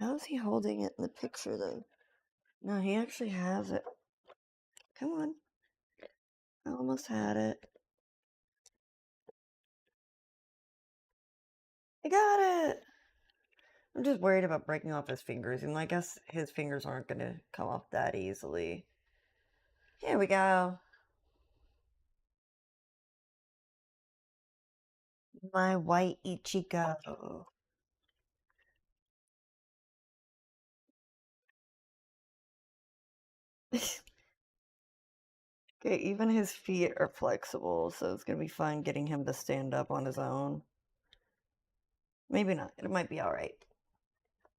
Speaker 1: How is he holding it in the picture though? No, he actually has it. Come on. I almost had it. I got it! I'm just worried about breaking off his fingers, and I guess his fingers aren't going to come off that easily. Here we go. My white Ichigo. Okay, even his feet are flexible, so it's going to be fun getting him to stand up on his own. Maybe not. It might be alright.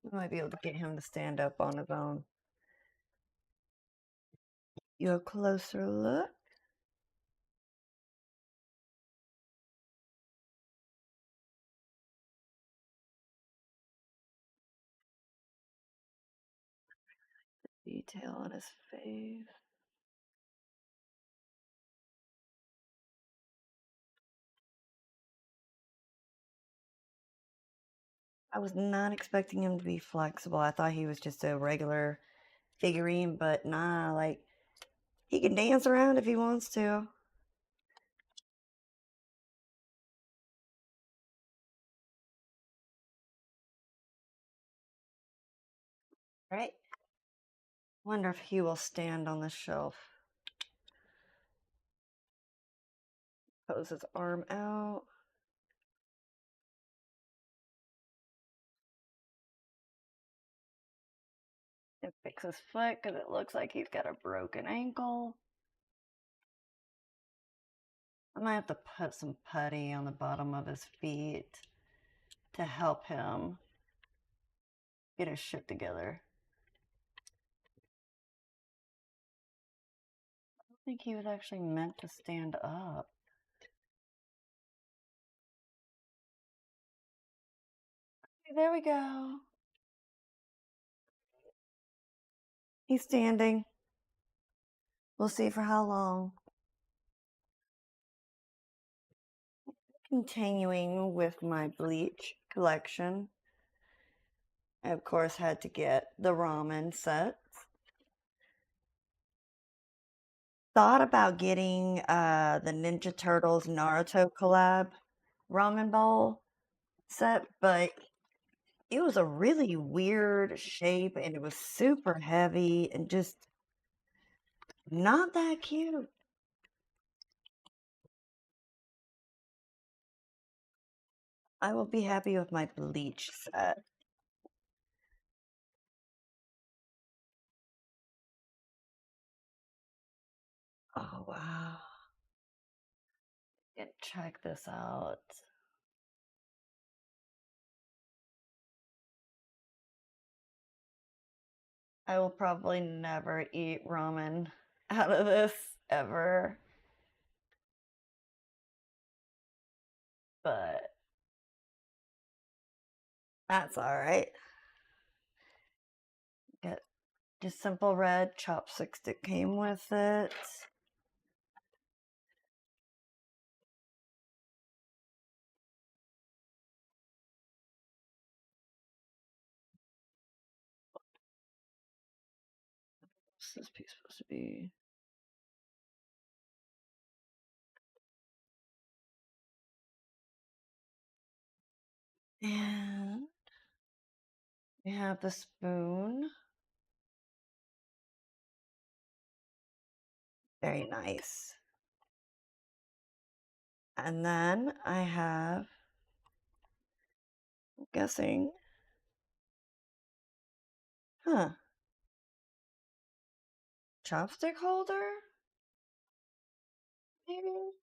Speaker 1: I might be able to get him to stand up on his own. You a closer look. Detail on his face. I was not expecting him to be flexible. I thought he was just a regular figurine, but nah, like, he can dance around if he wants to. Right? Wonder if he will stand on the shelf. Pose his arm out. And fix his foot because it looks like he's got a broken ankle. I might have to put some putty on the bottom of his feet to help him get his shit together. I don't think he was actually meant to stand up. Okay, there we go. He's standing. We'll see for how long. Continuing with my Bleach collection, I of course had to get the ramen sets. Thought about getting the Ninja Turtles Naruto collab ramen bowl set, but it was a really weird shape and it was super heavy and just not that cute. I will be happy with my Bleach set. Oh wow. Check this out. I will probably never eat ramen out of this ever. But that's alright. Get just simple red chopsticks that came with it. What's this piece supposed to be? And we have the spoon. Very nice. And then I have, I'm guessing, chopstick holder? Maybe?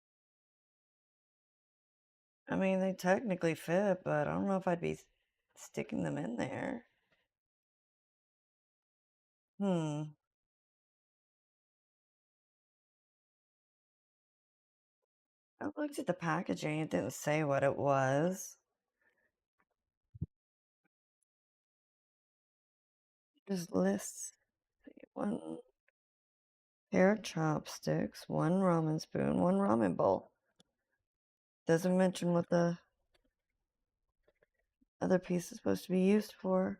Speaker 1: I mean, they technically fit, but I don't know if I'd be sticking them in there. I looked at the packaging, it didn't say what it was. Just lists one pair of chopsticks, one ramen spoon, one ramen bowl. Doesn't mention what the other piece is supposed to be used for.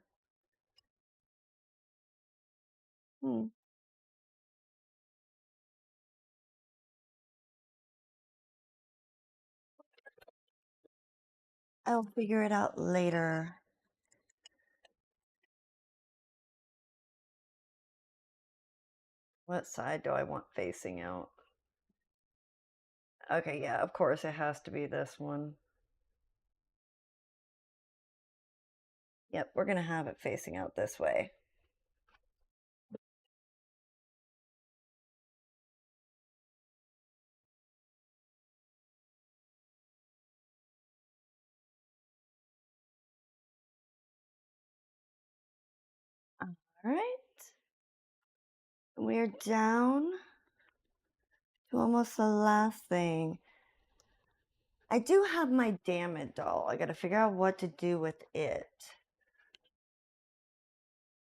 Speaker 1: Hmm. I'll figure it out later. What side do I want facing out? Okay, yeah, of course it has to be this one. Yep, we're gonna have it facing out this way. All right. We're down to almost the last thing. I do have my Damn It doll. I gotta figure out what to do with it.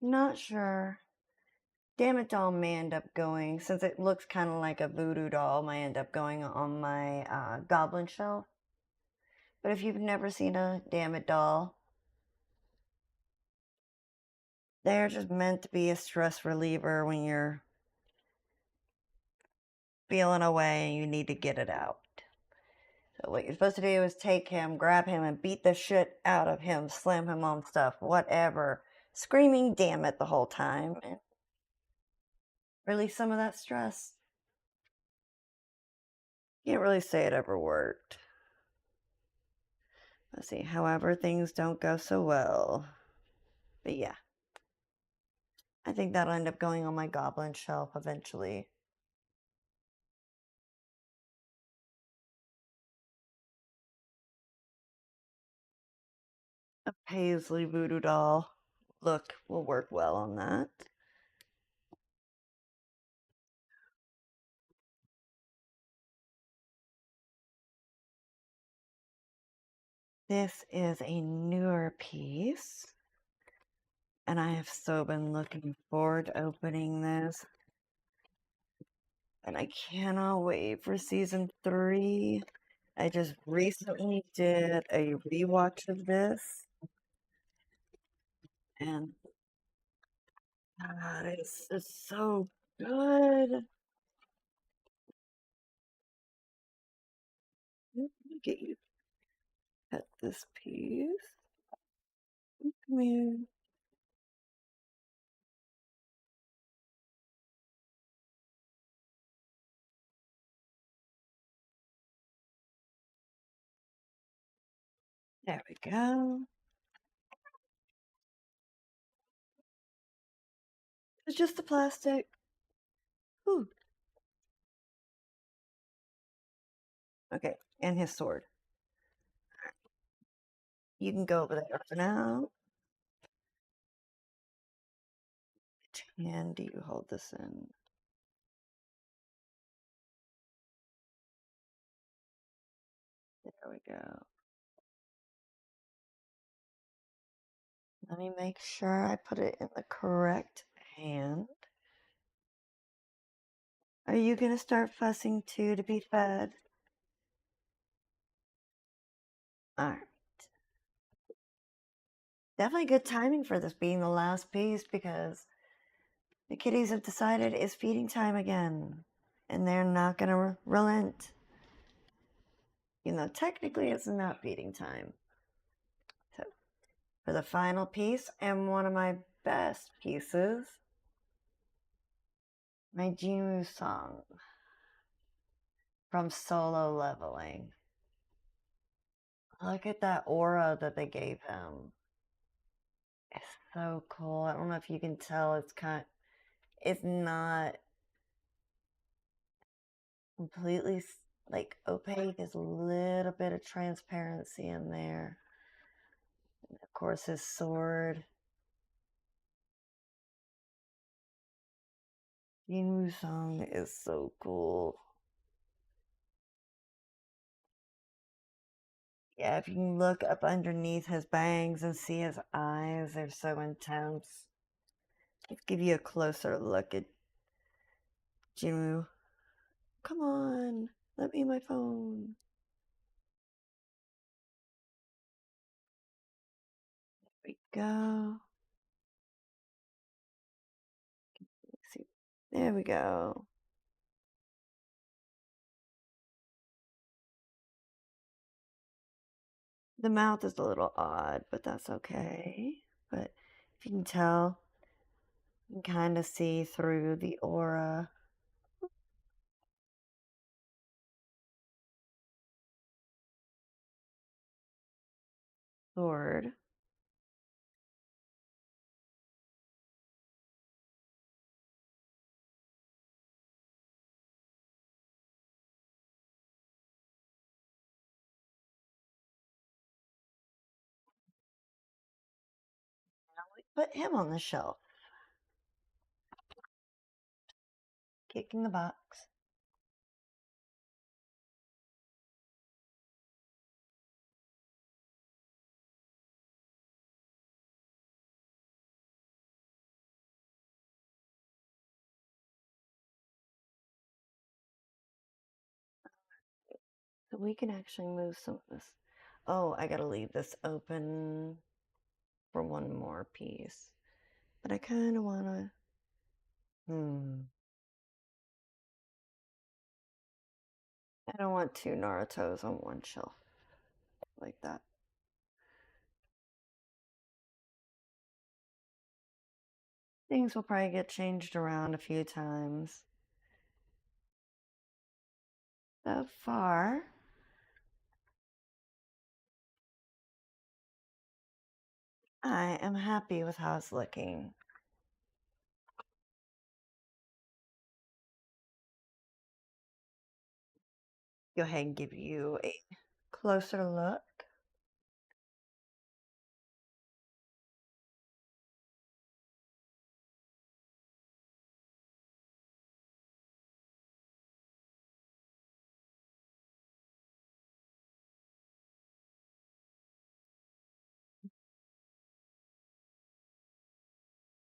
Speaker 1: Not sure. Damn It doll may end up going, since it looks kind of like a voodoo doll, might end up going on my goblin shelf. But if you've never seen a Damn It doll, they're just meant to be a stress reliever when you're feeling away and you need to get it out. So what you're supposed to do is take him, grab him, and beat the shit out of him, slam him on stuff, whatever, screaming damn it the whole time, and release some of that stress. Can't really say it ever worked. Let's see, however, things don't go so well. But yeah, I think that'll end up going on my goblin shelf eventually. A paisley voodoo doll look will work well on that. This is a newer piece, and I have so been looking forward to opening this. And I cannot wait for season 3. I just recently did a rewatch of this, and God, it's so good. Let me get you at this piece. Come here. There we go. It's just the plastic. Ooh. Okay, and his sword. You can go over there for now. Which hand do you hold this in? There we go. Let me make sure I put it in the correct hand. Are you gonna start fussing too to be fed? Alright. Definitely good timing for this being the last piece because the kitties have decided it's feeding time again. And they're not gonna relent. You know, technically it's not feeding time. So, for the final piece, and one of my best pieces, my Jinwoo song from Solo Leveling. Look at that aura that they gave him. It's so cool. I don't know if you can tell, it's not completely like opaque. There's a little bit of transparency in there. And of course, his sword. Jinwoo song is so cool. Yeah, if you can look up underneath his bangs and see his eyes, they're so intense. Let's give you a closer look at Jinwoo. Come on, let me my phone. There we go. Let's see. There we go. The mouth is a little odd, but that's okay. But if you can tell, you can kind of see through the aura. Sword. Put him on the shelf. Kicking the box. So we can actually move some of this. Oh, I gotta leave this open for one more piece. But I kind of want to... I don't want two Narutos on one shelf like that. Things will probably get changed around a few times. So far, I am happy with how it's looking. Go ahead and give you a closer look.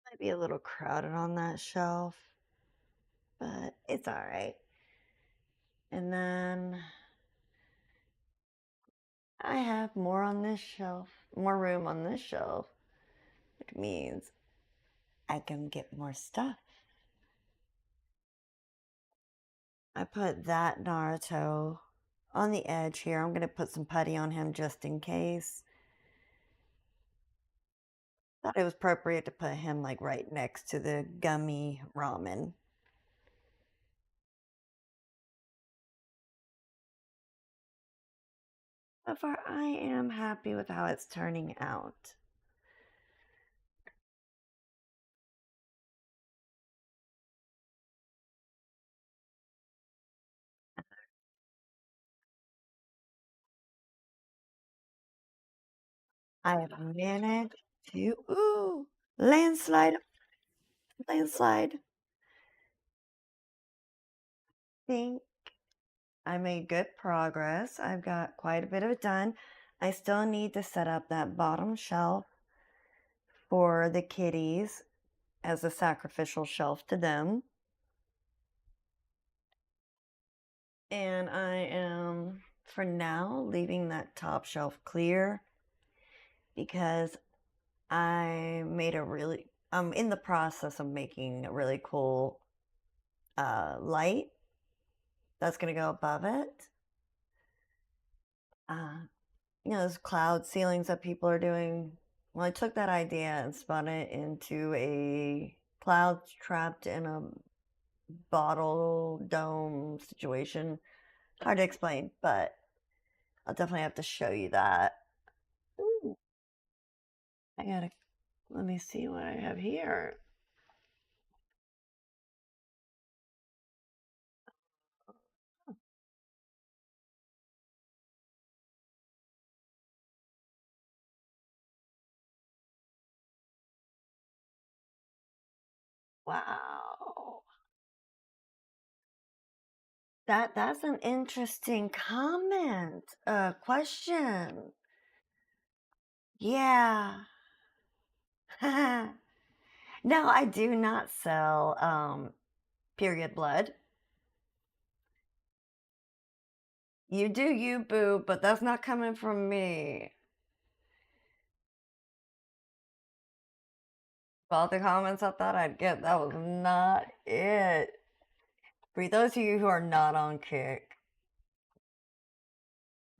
Speaker 1: Might be a little crowded on that shelf, but it's all right. And then I have more on this shelf, more room on this shelf, which means I can get more stuff. I put that Naruto on the edge here. I'm going to put some putty on him just in case. Thought it was appropriate to put him like right next to the gummy ramen. So far, I am happy with how it's turning out. I have managed to, landslide, landslide. Think I made good progress. I've got quite a bit of it done. I still need to set up that bottom shelf for the kitties as a sacrificial shelf to them. And I am, for now, leaving that top shelf clear because I'm in the process of making a really cool light that's going to go above it. Those cloud ceilings that people are doing. Well, I took that idea and spun it into a cloud trapped in a bottle dome situation. Hard to explain, but I'll definitely have to show you that. Ooh, let me see what I have here. Wow. That's an interesting comment. Question. Yeah. No, I do not sell period blood. You do you, boo, but that's not coming from me. All the comments I thought I'd get, that was not it. For those of you who are not on Kick,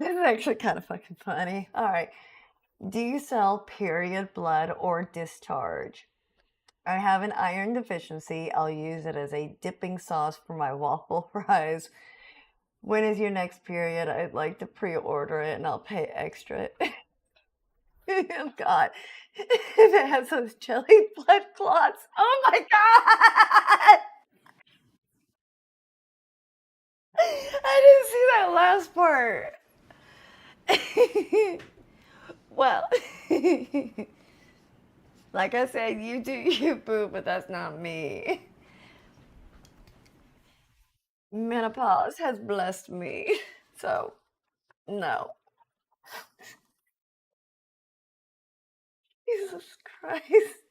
Speaker 2: This is actually kind of fucking funny. All right. Do you sell period blood or discharge? I have an iron deficiency. I'll use it as a dipping sauce for my waffle fries. When is your next period? I'd like to pre-order it and I'll pay extra. Oh God. If it has those jelly blood clots. Oh my God. I didn't see that last part. Well, like I said, you do you, boo, but that's not me. Menopause has blessed me. So, no. Jesus Christ.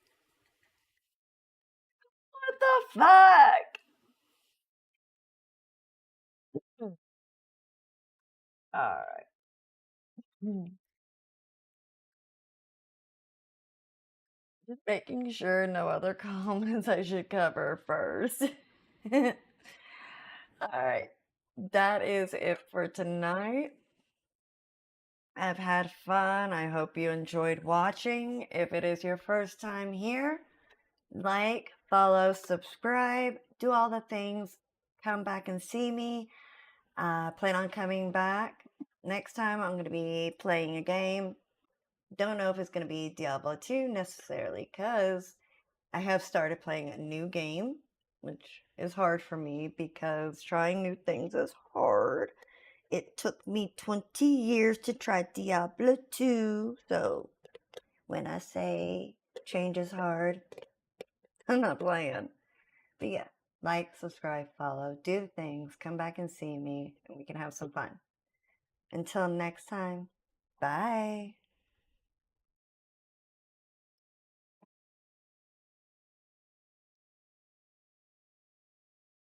Speaker 2: What the fuck? All right. Just making sure no other comments I should cover first. All right. That is it for tonight. I've had fun. I hope you enjoyed watching. If it is your first time here, like, follow, subscribe, do all the things. Come back and see me. Plan on coming back. Next time I'm going to be playing a game. Don't know if it's going to be Diablo 2 necessarily, because I have started playing a new game, which is hard for me because trying new things is hard. It took me 20 years to try Diablo 2, so when I say change is hard, I'm not playing. But yeah, like, subscribe, follow, do the things, come back and see me, and we can have some fun. Until next time, bye.